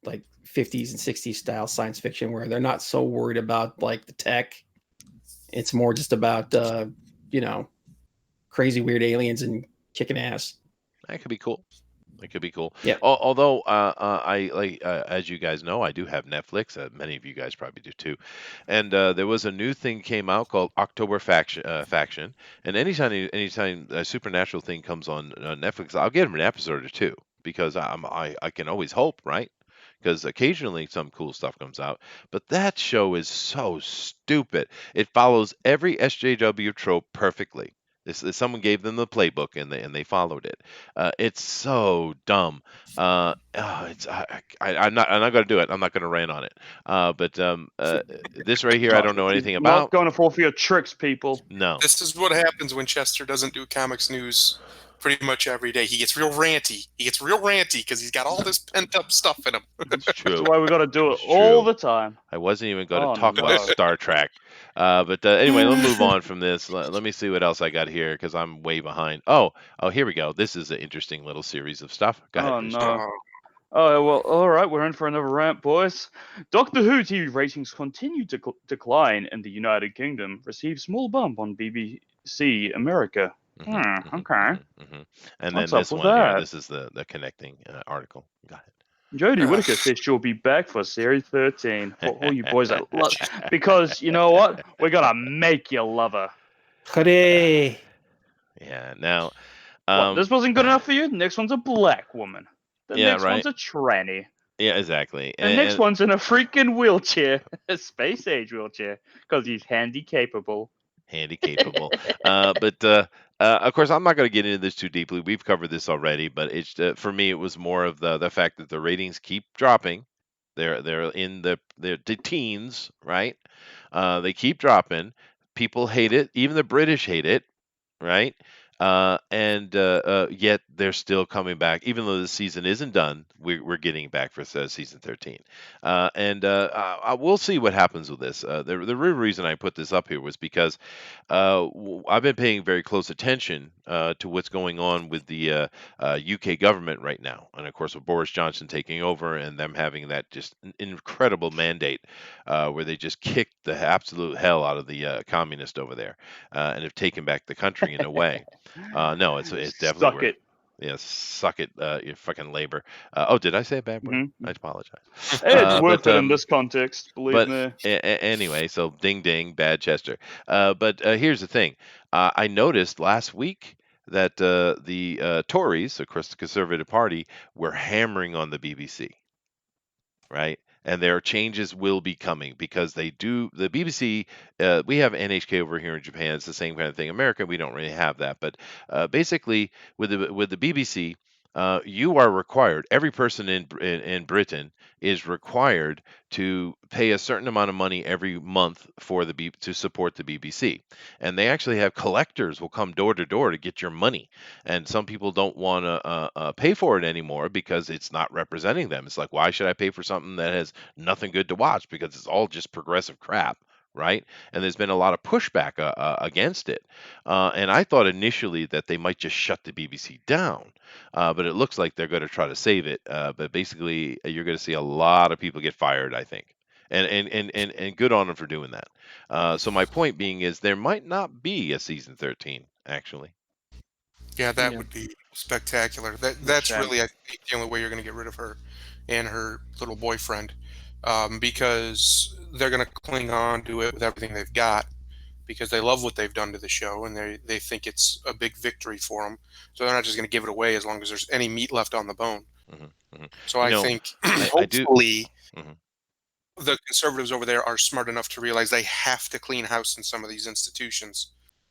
like 50s and 60s style science fiction where they're not so worried about like the tech. It's more just about you know, crazy weird aliens and kicking ass. that could be cool. It could be cool. Yeah. Although I like, as you guys know, I do have Netflix. Many of you guys probably do too. And there was a new thing came out called October Faction. And anytime a supernatural thing comes on Netflix, I'll get them an episode or two because I can always hope, right? Because occasionally some cool stuff comes out. But that show is so stupid. It follows every SJW trope perfectly. Someone gave them the playbook and they followed it. It's so dumb. It's I'm not going to do it. I'm not going to rant on it. But this right here, I don't know anything Not about. going to fall for your tricks, people. No, This is what happens when Chester doesn't do comics news pretty much every day. He gets real ranty. Because he's got all this pent up stuff in him. it's true. That's why we got to do it It's all true. the time. I wasn't even going to Oh, talk about no. Star Trek. But anyway, let's move on from this. Let me see what else I got here because I'm way behind. Oh, here we go. This is an interesting little series of stuff. Go ahead, Oh, Booster. no. Oh, well, all right, we're in for another rant, boys. Doctor Who TV ratings continue to decline in the United Kingdom, receive small bump on BBC America. Okay. And What's then up this with one here. that? This is the connecting article. Go ahead. Jodie Whittaker says she'll be back for Series 13 for all you boys that love. Because, you know what? We're going to make you love her. Hooray! Yeah. Now, What, this wasn't good enough for you? The next one's a black woman. The Yeah, next right. one's a tranny. Yeah, exactly. The next one's in a freaking wheelchair, a space age wheelchair, because he's handy capable. Handy capable. But of course, I'm not going to get into this too deeply. We've covered this already, but it's for me, it was more of the fact that the ratings keep dropping. They're in the teens, right? They keep dropping. People hate it. Even the British hate it, right? And yet they're still coming back, even though the season isn't done. We're getting back for season 13, and we'll see what happens with this. The real reason I put this up here was because I've been paying very close attention to what's going on with the UK government right now, and of course with Boris Johnson taking over and them having that just incredible mandate where they just kicked the absolute hell out of the communist over there and have taken back the country in a way. No, it's definitely Suck it. Yeah, suck it, you fucking labor. Oh, did I say a bad word? I apologize. It's worth but, it in this context, believe me. Anyway, so ding ding, bad Chester. But here's the thing. I noticed last week that the Tories, of course, the Conservative Party, were hammering on the BBC, right? And their changes will be coming because the BBC. We have NHK over here in Japan. It's the same kind of thing. America, we don't really have that, but basically, with the BBC, you are required. Every person in Britain is required to pay a certain amount of money every month to support the BBC. And they actually have collectors will come door to door to get your money. And some people don't want to pay for it anymore because it's not representing them. It's like, why should I pay for something that has nothing good to watch because it's all just progressive crap, right? And there's been a lot of pushback against it. And I thought initially that they might just shut the BBC down, but it looks like they're going to try to save it. But basically, you're going to see a lot of people get fired, I think. And good on them for doing that. So my point being is there might not be a season 13 actually. Yeah, that Yeah. would be spectacular. That's Shame. really, I think, the only way you're going to get rid of her and her little boyfriend, because they're going to cling on to it with everything they've got because they love what they've done to the show and they think it's a big victory for them. So they're not just going to give it away as long as there's any meat left on the bone. Hmm. Hmm. So You I know, think I do. hopefully Hmm. the conservatives over there are smart enough to realize they have to clean house in some of these institutions.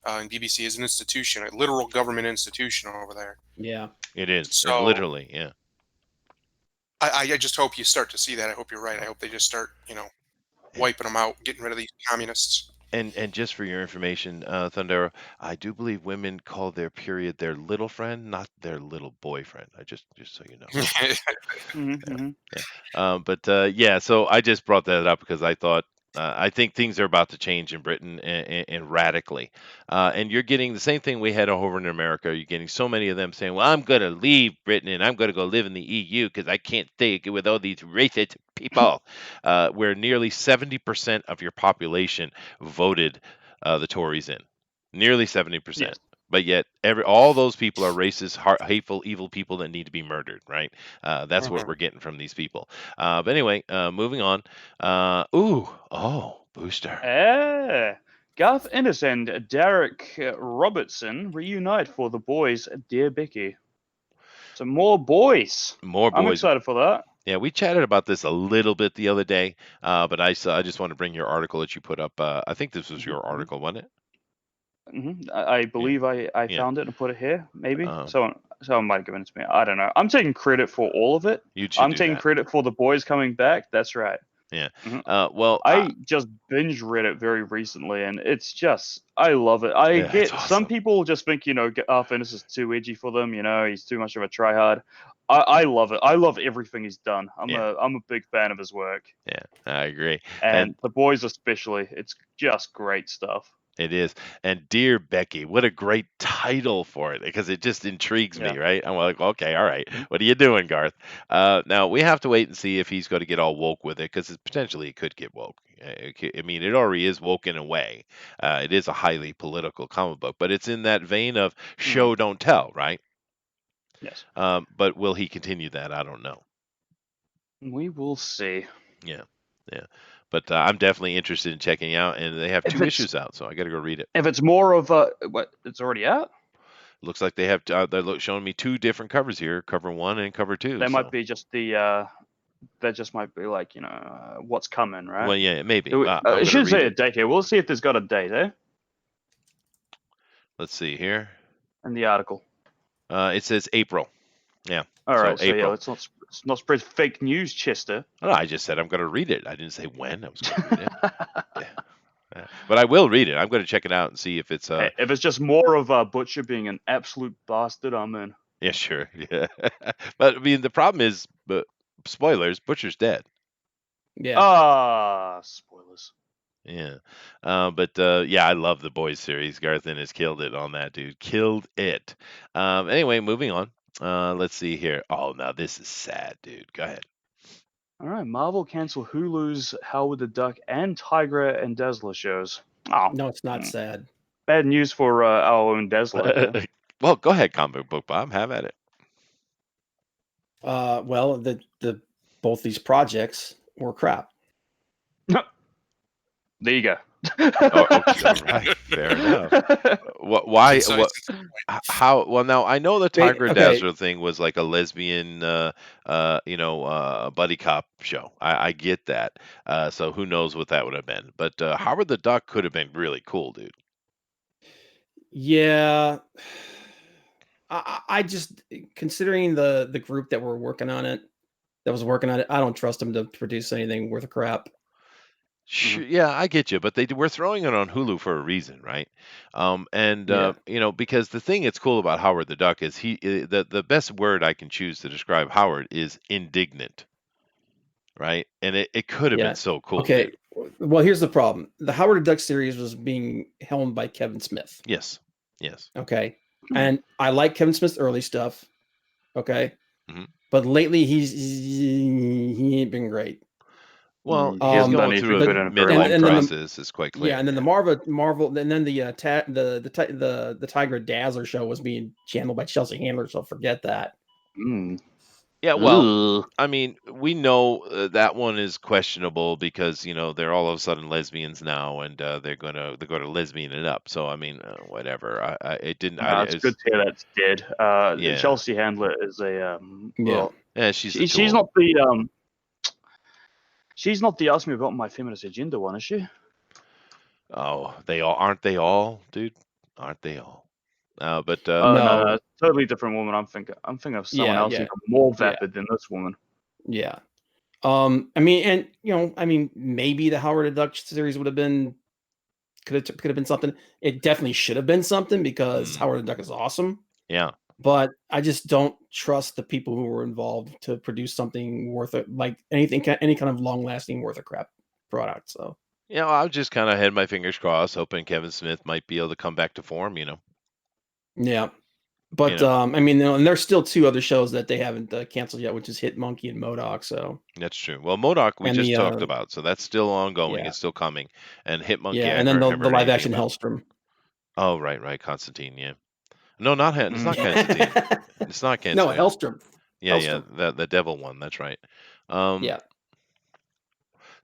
And BBC is an institution, a literal government institution over there. Yeah. It is. It So literally, yeah. I just hope you start to see that. I hope you're right. I hope they just start, wiping them out, getting rid of these communists. And just for your information, Thundera, I do believe women call their period their little friend, not their little boyfriend. Just so you know. Yeah, Mm-hmm. yeah. But yeah, so I just brought that up because I thought I think things are about to change in Britain and radically. And you're getting the same thing we had over in America. You're getting so many of them saying, "Well, I'm going to leave Britain and I'm going to go live in the EU because I can't stay with all these racist people." Where nearly 70% of your population voted the Tories in, nearly 70%. Yes. But yet, all those people are racist, hateful, evil people that need to be murdered, right? That's what Mhm. we're getting from these people. But anyway, moving on. Booster. Garth Ennis and Derek Robertson reunite for The Boys' Dear Becky. So more boys. More I'm boys. excited for that. Yeah, we chatted about this a little bit the other day, but I just want to bring your article that you put up. I think this was Mhm, your mhm, article, wasn't it? I Yeah, believe I yeah. found it and put it here. Maybe Um, someone might have given it to me. I don't know. I'm taking credit for all of it. you should I'm do taking that. credit for The Boys coming back. That's right. Yeah. Mhm. Well, I just binge read it very recently, and it's just I love it. I yeah, it's get some awesome. people just think Arthur Ennis is too edgy for them. He's too much of a tryhard. I love it. I love everything he's done. Yeah, I'm a big fan of his work, yeah, I agree. And and The Boys especially. It's just great stuff. it is. And Dear Becky, what a great title for it because it just intrigues Yeah. me, right? I'm like, okay, all right. Mhm. What are you doing, Garth? Now, we have to wait and see if he's going to get all woke with it because potentially it could get woke. I mean, it already is woke in a way. It is a highly political comic book, but it's in that vein of Mhm. show, don't tell, right? Yes. But will he continue that? I don't know. We will see. Yeah, yeah. But I'm definitely interested in checking it out, and they have If 2 it's issues out, so I got to go read it. if it's more of a what it's already out. Looks like they have they're showing me 2 different covers here, cover 1 and cover 2. That might So, be just the that just might be like what's coming, right? well, yeah, maybe. I'm It gonna should read say a it. date here. We'll see if there's got a date, Let's see here. in the article. It says April. Yeah. All So right, so yeah, April. let's not spread fake news, Chester. Oh, no, I just said I'm gonna read it. I didn't say when I was gonna read it. Yeah. But I will read it. I'm gonna check it out and see if it's Hey, if it's just more of Butcher being an absolute bastard, I'm in. yeah, sure. Yeah. But I mean the problem is but spoilers, Butcher's dead. Yeah. Spoilers. Yeah. But yeah, I love the Boys series. Garth Ennis killed it on that, dude. Killed it. Anyway, moving on. Let's see here. Oh, now this is sad, dude. Go ahead. All right, Marvel cancel Hulu's Howard the Duck and Tigra and Dazzler shows. Oh, No, it's not sad. bad news for our own Dazzler here. Well, go ahead, comic book Bob. Have at it. Well, the both these projects were crap. There you go. Oh, okay, all right, fair enough. Why? Concise. How? Well, now I know the Wait, Tiger okay. Dazzler thing was like a lesbian, buddy cop show. I get that. So who knows what that would have been? But Howard the Duck could have been really cool, dude. Yeah. I just considering the group that was working on it, I don't trust them to produce anything worth a crap. Sure, yeah, I get you, but we're throwing it on Hulu for a reason, right? Yeah. Because the thing that's cool about Howard the Duck is the best word I can choose to describe Howard is indignant, right? And it could have been Yeah. so cool, Okay. dude. Well, here's the problem. The Howard the Duck series was being helmed by Kevin Smith. Yes, yes. Okay. And I like Kevin Smith's early stuff. Okay. Mhm. But lately he ain't been great. Well, He he's hasn't done going anything through a good but in a very midlife long and then time. crisis. Is quite yeah, clear. and then Yeah. the Marvel, and then the Tiger Dazzler show was being channeled by Chelsea Handler, so forget that. Mm. Yeah, well, Ugh. I mean, we know that one is questionable because they're all of a sudden lesbians now, and they're going to lesbian it up. So I mean, whatever. I it didn't. No, it's good It's to hear that's dead. yeah, Chelsea Handler is a Yeah. well, yeah. She's a she's tool. not the she's not the ask me about my feminist agenda one, is she? Oh, they all aren't they all, dude? Aren't they all? But No, No. totally different woman. I'm thinking of someone Yeah, else yeah, even more yeah, vapid than this woman. yeah. I mean, and maybe the Howard the Duck series would have been could have been something. It definitely should have been something because mm, Howard the Duck is awesome. yeah, But I just don't trust the people who were involved to produce something worth it, like any kind of long lasting worth of crap product. So I just kind of had my fingers crossed, hoping Kevin Smith might be able to come back to form. yeah. You But know. I mean, and there's still two other shows that they haven't canceled yet, which is Hit Monkey and Modoc. So That's true. Well, Modoc we and just the talked about, so that's still ongoing. yeah, It's still coming. And Hitmonkey, yeah, I and then the haven't heard live anything action about. Hellstrom. Oh, right, right, Constantine. Yeah. No, not it's not Mm. Constantine. It's not No, Constantine. Hellstrom. Yeah, yeah, Hellstrom. the devil one. That's right. Um, Yeah.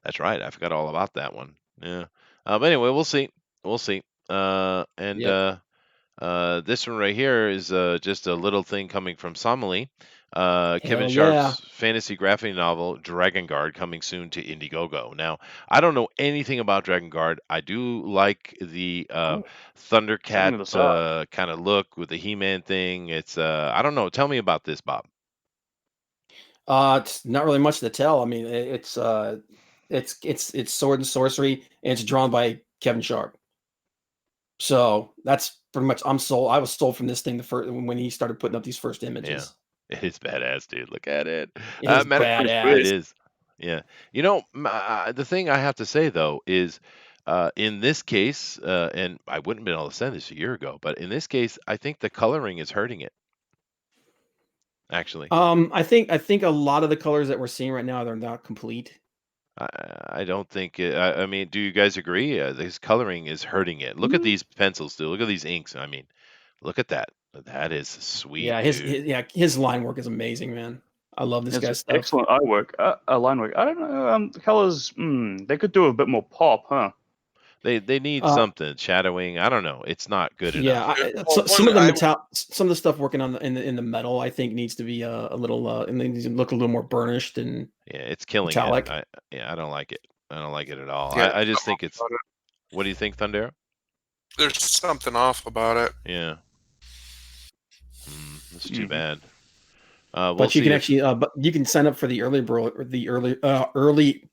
that's right. I forgot all about that one. Yeah. But anyway, we'll see. We'll see. And Yep. This one right here is just a little thing coming from Somali. Kevin Hell yeah. Sharp's fantasy graphic novel Dragon Guard coming soon to Indiegogo. Now, I don't know anything about Dragon Guard. I do like the Oh, Thundercat checking this out. kind of look with the He-Man thing. It's I don't know. Tell me about this, Bob. It's not really much to tell. I mean, it's sword and sorcery, and it's drawn by Kevin Sharp. So that's pretty much I'm sold. I was sold from this thing the first when he started putting up these first Yeah, images. it is badass, dude. Look at it. It is Matter Pretty it sweet. badass. is. Yeah. The thing I have to say though is, in this case, and I wouldn't have been able to send this a year ago, but in this case, I think the coloring is hurting it. Actually, I think a lot of the colors that we're seeing right now they're not complete. I, I don't think. I mean, do you guys agree? This coloring is hurting it. Look at Mm. these pencils, dude. Look at these inks. I mean, look at that. That is sweet, Yeah, dude. his line work is amazing, man. I love this It's guy's stuff. excellent artwork, line work. I don't know. The colors, they could do a bit more pop, huh? They need Uh, something shadowing. I don't know. It's not good yeah, enough. Well, some one of the I some of the stuff working on in the metal, I think needs to be a little and they need to look a little more burnished and Yeah, it's killing it. metallic. I don't like it. I don't like it at all. yeah, I just think it's. about it. What do you think, Thunder? There's something off about it. Yeah, that's too Mhm. bad. We'll But you see can if actually, but you can sign up for the early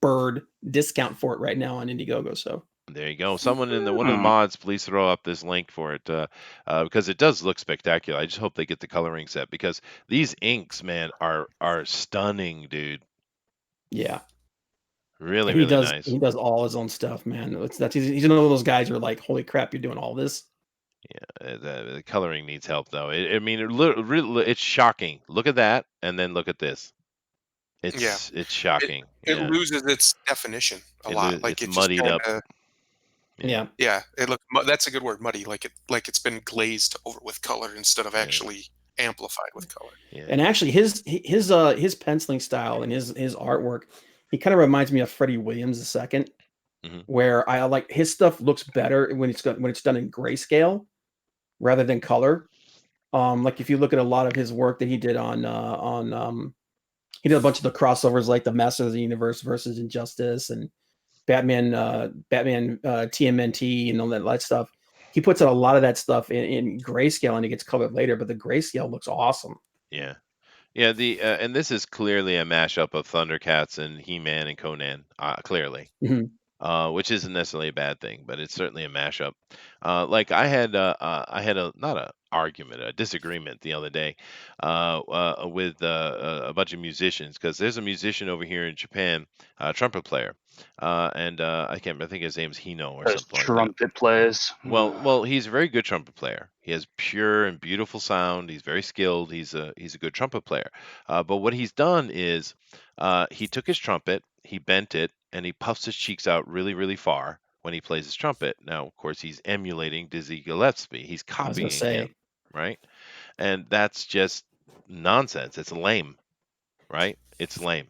bird discount for it right now on Indiegogo. So there you go. Someone in one of the Hmm. mods, please throw up this link for it because it does look spectacular. I just hope they get the coloring set because these inks, man, are stunning, dude. yeah, Really, and he really does nice. he does all his own stuff, man. He's one of those guys who are like, holy crap, you're doing all this. The coloring needs help though. I mean, it's shocking. Look at that, and then look at this. Yeah, It's it shocking. it Yeah, loses its definition a lot. Like it's it just muddied kind up. of Yeah, yeah. It look that's a good word, muddy. Like it's been glazed over with color instead of yeah, actually amplified with color. yeah. And actually, his penciling style and his artwork, he kind of reminds me of Freddie Williams II, hmm where I like his stuff looks better when it's done in grayscale rather than color. Like if you look at a lot of his work that he did he did a bunch of the crossovers like the Master of the Universe versus Injustice and Batman TMNT and all that stuff. He puts out a lot of that stuff in grayscale and it gets colored later, but the grayscale looks awesome. Yeah, yeah. The and this is clearly a mashup of Thundercats and He-Man and Conan. Clearly. Mhm. Which isn't necessarily a bad thing, but it's certainly a mashup. Like I had a not a argument, a disagreement the other day with a bunch of musicians because there's a musician over here in Japan, a trumpet player, and I can't. I think his name's Hino or Those something like that. trumpet players. Well, he's a very good trumpet player. He has pure and beautiful sound. He's very skilled. He's a good trumpet player. But what he's done is he took his trumpet, he bent it, and he puffs his cheeks out really, really far when he plays his trumpet. Now, of course, he's emulating Dizzy Gillespie. He's I was gonna copying him, say. right? And that's just nonsense. It's lame, right? It's lame.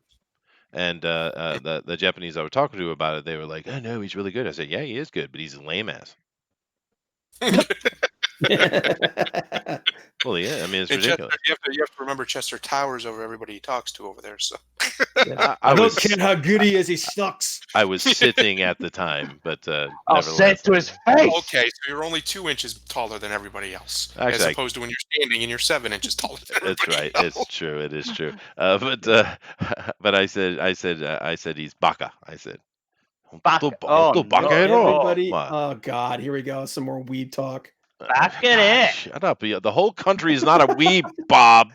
And the Japanese I was talking to about it, they were like, "Oh no, he's really good." I said, "Yeah, he is good, but he's a lame ass." Well, yeah, I mean, it's And Chester, ridiculous. you have to remember Chester towers over everybody he talks to over there. So I don't care how good he is, he sucks. I was sitting at the time, but I'll say nevertheless. it to his face. okay, so you're only 2 inches taller than everybody else, as Actually, opposed to when you're standing and you're 7 inches taller than That's everybody right. else. It's true. It is true. But I said he's baka. I said, Baka. Oh, Oh, baka no. hero. Everybody, What? oh God, here we go. Some more weed talk. Back at it. Shut up. The whole country is not a weeb, Bob.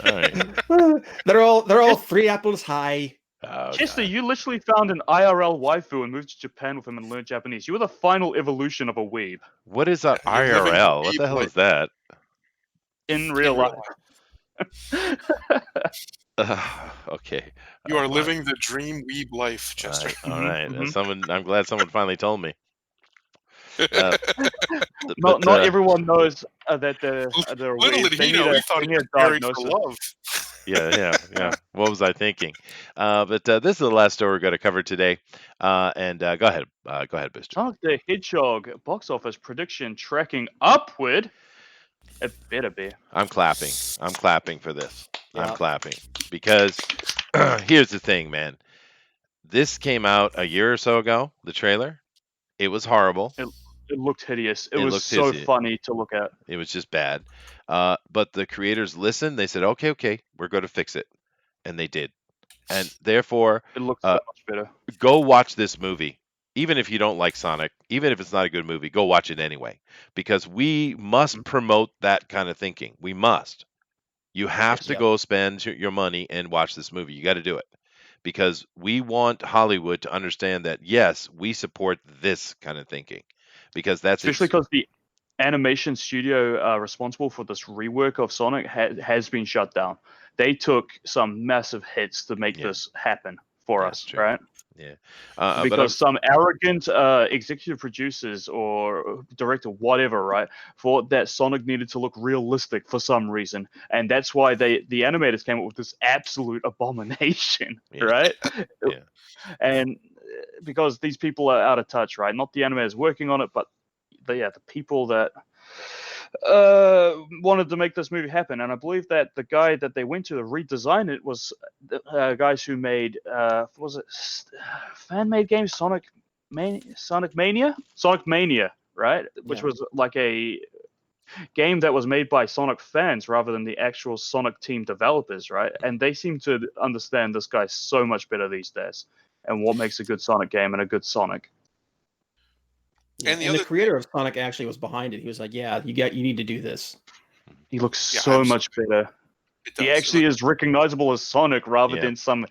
All right. They're all 3 apples high. Oh, Chester, God. you literally found an IRL waifu and moved to Japan with him and learned Japanese. You were the final evolution of a weeb What is that You're living the IRL? What weeb the hell life. is that? in real life. Okay. You are fine. living the dream weeb life, Chester. All right. Mhm. I'm glad someone finally told me. But, Not everyone knows that they're Little weeb. did They he need know, a, he thought they he need was a married for diagnosis. love. Yeah. What was I thinking? But this is the last story we're going to cover today. And go ahead, Booster. Sonic the Hedgehog box office prediction tracking upward. It better be. I'm clapping. I'm clapping for this. I'm Yeah. clapping because here's the thing, man. This came out a year or so ago. The trailer. It was horrible. It looked hideous. It It was looked so hideous. funny to look at. It was just bad. But the creators listened. They said, "Okay, we're going to fix it," and they did. And therefore, It looked so much better. go watch this movie. Even if you don't like Sonic, even if it's not a good movie, go watch it anyway. Because we must promote that kind of thinking. We must. You have to Yep. go spend your money and watch this movie. You got to do it. Because we want Hollywood to understand that, yes, we support this kind of thinking. Because that's Especially because the animation studio responsible for this rework of Sonic has been shut down. They took some massive hits to make this happen for us, true. right? Yeah. Because some arrogant executive producers or director, whatever, right, thought that Sonic needed to look realistic for some reason, and that's why the animators came up with this absolute abomination, right? Yeah. And because these people are out of touch, right? Not the animators working on it, but the people that wanted to make this movie happen. And I believe that the guy that they went to redesign it was the guys who made was it fan-made games Sonic Mania, right? Which was like a game that was made by Sonic fans rather than the actual Sonic team developers, right? And they seem to understand this guy so much better these days and what makes a good Sonic game and a good Sonic. Yeah, and the creator of Sonic actually was behind it. He was like, "Yeah, you need to do this." He looks so much better. He actually is recognizable as Sonic rather than some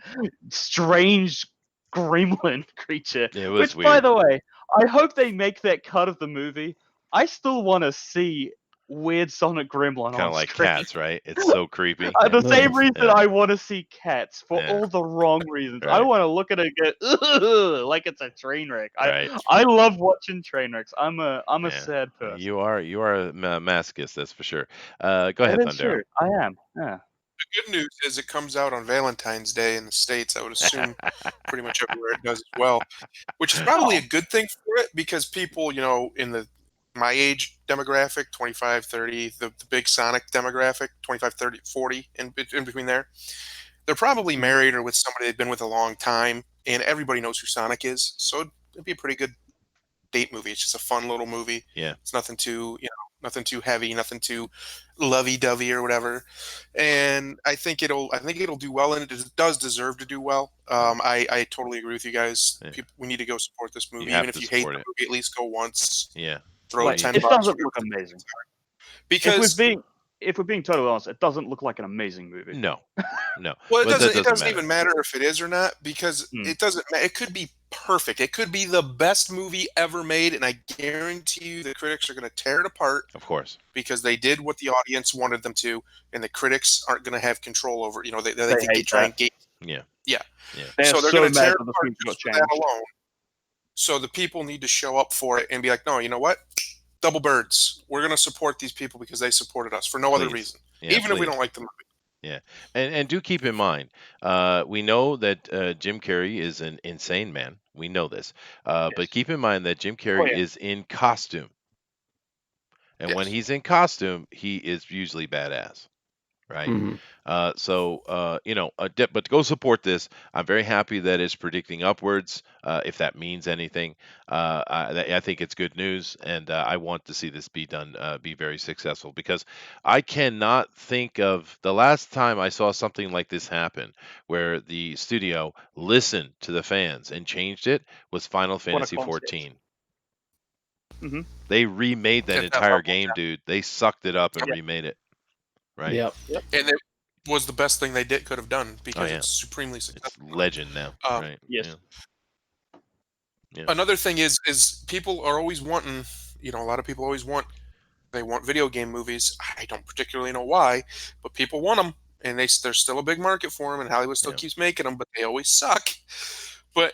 strange gremlin creature. It was Which, by weird. the way, I hope they make that cut of the movie. I still want to see weird Sonic gremlin Kind on of like screen. cats, right? It's so creepy. The same reason Yeah. I want to see cats for all the wrong reasons. I Right. want to look at it and go, ugh, like it's a train wreck. Right. I love watching train wrecks. I'm a sad person. You are a masochist, that's for sure. Go ahead, That is Thunder. true. I am. Yeah. The good news is it comes out on Valentine's Day in the States. I would assume pretty much everywhere it does as well, which is probably a good thing for it because people, in my age demographic, 25, 30, the big Sonic demographic, 25, 30, 40, in between there, they're probably married or with somebody they've been with a long time, and everybody knows who Sonic is. So it'd be a pretty good date movie. It's just a fun little movie. Yeah. It's nothing too, nothing too heavy, nothing too lovey-dovey or whatever. And I think it'll do well, and it does deserve to do well. I totally agree with you guys. Yeah. We need to go support this movie, have even if to you hate the support it. movie. At least go once. Yeah. Throw Like, $10. it doesn't look amazing. Because if we're being totally honest, it doesn't look like an amazing movie. No. Well, But that it doesn't matter. even matter if it is or not because it doesn't. It could be perfect. It could be the best movie ever made, and I guarantee you the critics are going to tear it apart. Of course, because they did what the audience wanted them to, and the critics aren't going to have control over. They hate try and Yeah. Yeah. Yeah. They're So they're so going to tear mad it that the apart things got just for that changed. alone. So the people need to show up for it and be like, no, you know what? Double birds. We're going to support these people because they supported us for no other Please. reason, Yeah, even if we please. don't like the movie. Yeah, and do keep in mind, we know that Jim Carrey is an insane man. We know this, but Yes. keep in mind that Jim Oh, Carrey yeah. is in costume, and when Yes. he's in costume, he is usually badass, right? Mhm. But to go support this, I'm very happy that it's predicting upwards. If that means anything, I think it's good news, and I want to see this be done, be very successful, because I cannot think of the last time I saw something like this happen, where the studio listened to the fans and changed it, was Final What a Fantasy concept. 14. Mhm. They remade that At that entire level, game, dude. They sucked it up and Yeah. remade it, right? Yep. Yep. and it was the best thing they could have done Oh because yeah, it's supremely it's successful. legend now, right? Yes. Yeah. Another thing is people are always wanting, a lot of people always they want video game movies. I don't particularly know why, but people want them, and there's still a big market for them, and Hollywood still Yeah. keeps making them, but they always suck. But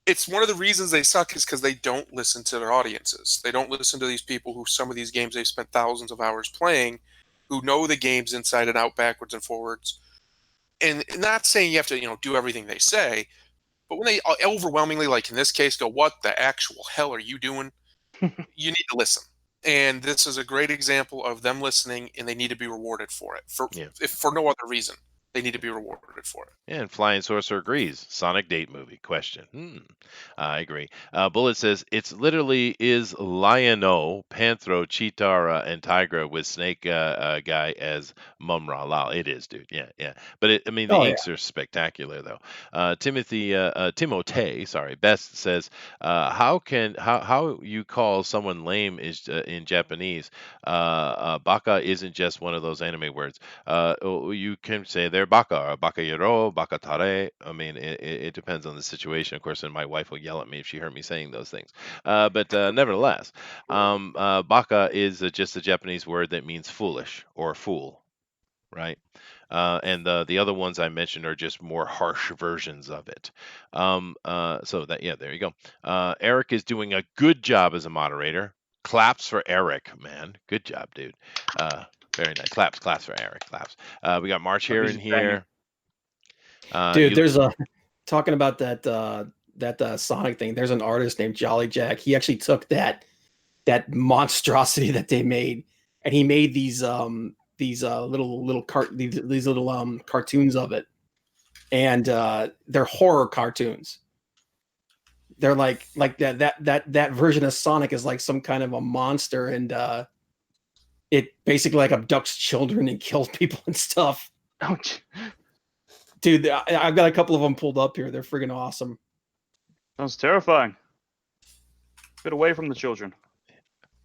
it's one of the reasons they suck is because they don't listen to their audiences. They don't listen to these people who some of these games they've spent thousands of hours playing, who know the games inside and out, backwards and forwards. And not saying you have to, do everything they say, but when they overwhelmingly, like in this case, go, "What the actual hell are you doing?" You need to listen. And this is a great example of them listening, and they need to be rewarded for it. Yeah. If for no other reason, they need to be rewarded for it. Yeah, and Flying Sorcerer agrees. Sonic date movie? Question. I agree. Bullet says it's literally is Lion-O, Panthro, Chitara, and Tigra with Snake guy as Mumra Lal. It is, dude. Yeah, yeah. But I mean, the Oh yeah. inks are spectacular, though. Timote, sorry, Best says, how you call someone lame is in Japanese. Baka isn't just one of those anime words. You can say they're baka or baka yoro, baka tare. I mean, it depends on the situation, of course, and my wife will yell at me if she heard me saying those things. But nevertheless, baka is just a Japanese word that means foolish or fool, right? And the other ones I mentioned are just more harsh versions of it. So that, yeah, there you go. Eric is doing a good job as a moderator. Claps for Eric, man. Good job, dude. Very nice. Claps for Eric. Claps. We got March here in Music's banging. here. Dude, there's a talking about that Sonic thing. There's an artist named Jolly Jack. He actually took that monstrosity that they made, and he made these these little cartoons of it, and they're horror cartoons. They're like that version of Sonic is like some kind of a monster, and it basically like abducts children and kills people and stuff. Ouch. Dude, I've got a couple of them pulled up here. They're friggin' awesome. Sounds terrifying. Get away from the children.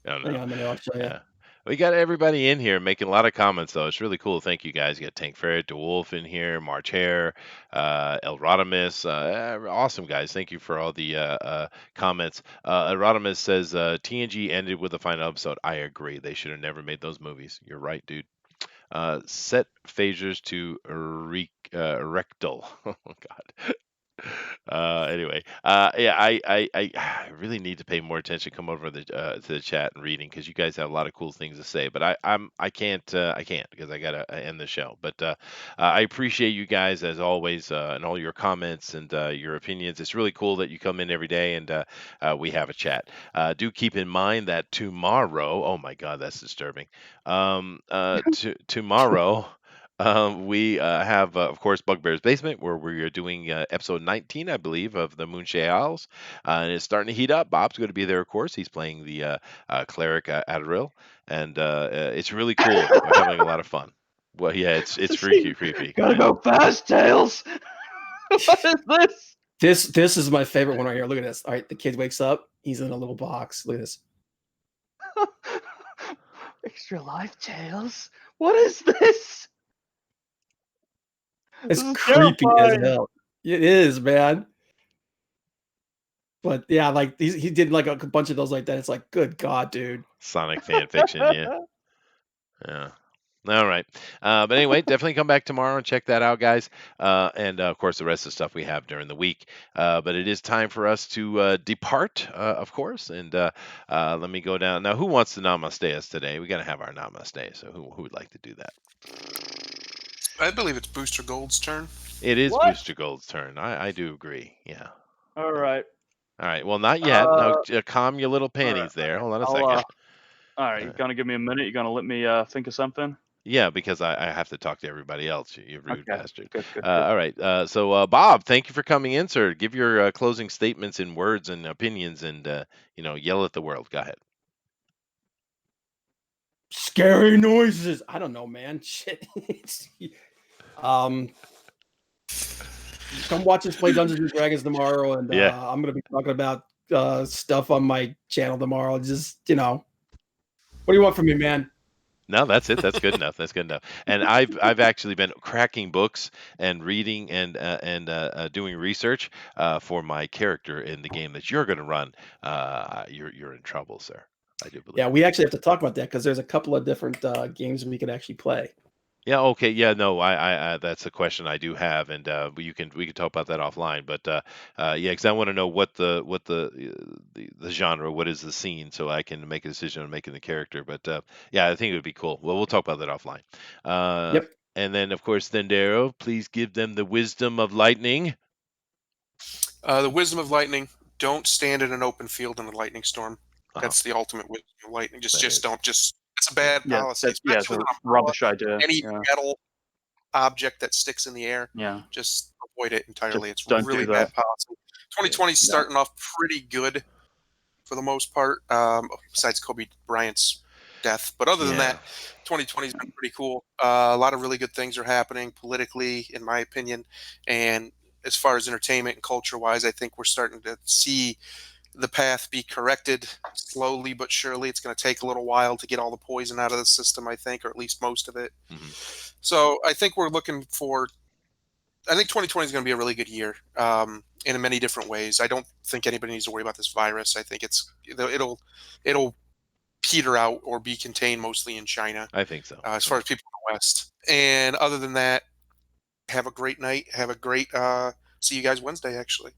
I don't Hang know. on a minute, I'll show you. Yeah. We got everybody in here making a lot of comments, though. It's really cool. Thank you, guys. You got Tank Ferret, DeWolf in here, March Hare, El Rodimus. Awesome, guys. Thank you for all the comments. El Rodimus says TNG ended with the final episode. I agree. They should have never made those movies. You're right, dude. Set phasers to rectal. Oh, God. Anyway, yeah, I really need to pay more attention. Come over to the chat and reading, because you guys have a lot of cool things to say. But I can't because I gotta end the show. But I appreciate you guys as always, and all your comments and your opinions. It's really cool that you come in every day and we have a chat. Do keep in mind that tomorrow, oh my God, that's disturbing. Tomorrow. We have, of course, Bugbear's Basement, where we are doing episode 19, I believe, of the Moonshade Isles. And it's starting to heat up. Bob's going to be there, of course. He's playing the cleric Adril. And it's really cool. We're having a lot of fun. Well, yeah, it's freaky. Gotta go fast, Tails. What is this? This is my favorite one right here. Look at this. All right, the kid wakes up. He's in a little box. Look at this. Extra life, Tails. What is this? It's This is creepy as terrifying. hell. It is, man. But yeah, like he did like a bunch of those like that. It's like, good God, dude. Sonic fan fiction, yeah. Yeah. All right. But anyway, definitely come back tomorrow and check that out, guys. And of course, the rest of the stuff we have during the week. But it is time for us to depart, of course. And let me go down. Now, who wants to namaste us today? We got to have our namaste. So, who would like to do that? I believe it's Booster Gold's turn. It is What? Booster Gold's turn. I do agree. Yeah. All right. All right. Well, not yet. Now, Uh, calm your little all right. panties there. Hold on a I'll. second. All right. You're gonna give me a minute. You're gonna let me think of something. Yeah, because I have to talk to everybody else. You rude Okay. bastard. Good. All right. So, Bob, thank you for coming in, sir. Give your closing statements in words and opinions, and yell at the world. Go ahead. Scary noises. I don't know, man. Shit. um, come watch us play Dungeons and Dragons tomorrow, and Yeah. I'm gonna be talking about stuff on my channel tomorrow. Just what do you want from me, man? No, that's it. That's good enough. That's good enough. And I've actually been cracking books and reading and doing research for my character in the game that you're going to run. You're in trouble, sir. I do believe. Yeah, we actually have to talk about that because there's a couple of different games we could actually play. Yeah. Okay. Yeah. No. I that's a question I do have, and we can talk about that offline. But yeah, because I want to know the genre, what is the scene, so I can make a decision on making the character. But yeah, I think it would be cool. Well, we'll talk about that offline. Uh, Yep. and then of course, Thundero, please give them the wisdom of lightning. The wisdom of lightning: don't stand in an open field in a lightning storm. Uh-huh. That's the ultimate wisdom of lightning. That is. Just don't. Just it's a bad Yeah. policy, It's especially a with an umbrella, rubbish idea. any Yeah. metal object that sticks in the air. Yeah. Just avoid it entirely. It's don't do really that. bad policy. 2020 is starting off pretty good for the most part, besides Kobe Bryant's death. But other than Yeah. that, 2020 has been pretty cool. A lot of really good things are happening politically, in my opinion. And as far as entertainment and culture wise, I think we're starting to see the path be corrected slowly but surely. It's going to take a little while to get all the poison out of the system, I think, or at least most of it. Mhm. So I think we're looking for. I think 2020 is going to be a really good year in many different ways. I don't think anybody needs to worry about this virus. I think it'll peter out or be contained mostly in China, I think so. as far as people in the West. And other than that, have a great night. Have a great. See you guys Wednesday, actually.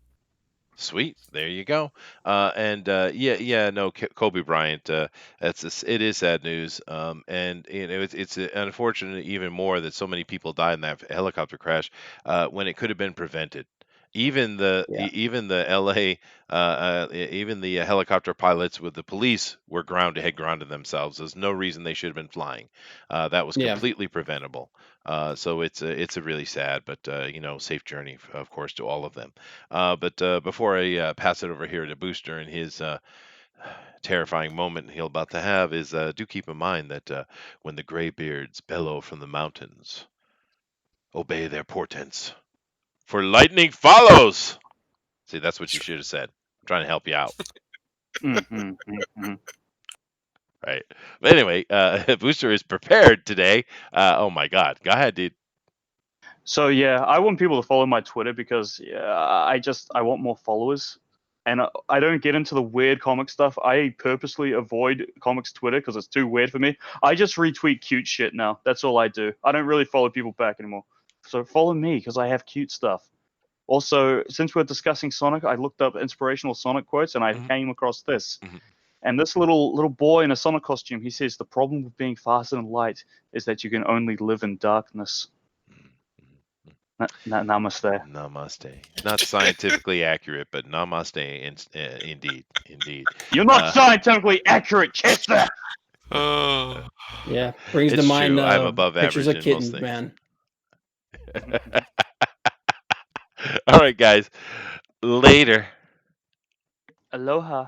Sweet, there you go. And yeah, no, Kobe Bryant. It is sad news. And it's unfortunate even more that so many people died in that helicopter crash when it could have been prevented. Yeah. Even the L.A. Even the helicopter pilots with the police had grounded themselves. There's no reason they should have been flying. That was Yeah. completely preventable. So it's a really sad, but safe journey, of course, to all of them. But before I pass it over here to Booster and his terrifying moment he'll about to have is do keep in mind that when the graybeards bellow from the mountains, obey their portents, for lightning follows. See, that's what you should have said. I'm trying to help you out. Right. But anyway, Booster is prepared today. Oh my God. Go ahead, dude. So yeah, I want people to follow my Twitter because I want more followers, and I don't get into the weird comic stuff. I purposely avoid comics Twitter because it's too weird for me. I just retweet cute shit now. That's all I do. I don't really follow people back anymore. So follow me because I have cute stuff. Also, since we're discussing Sonic, I looked up inspirational Sonic quotes and I came across this. And this little boy in a Sonic costume, he says, "The problem with being faster than light is that you can only live in darkness." Namaste. Namaste. Not scientifically accurate, but namaste, indeed. You're not scientifically accurate, Chester. Yeah. Brings to It's mind true. I'm above pictures average of in most kittens, things. man. All right, guys. Later. Aloha.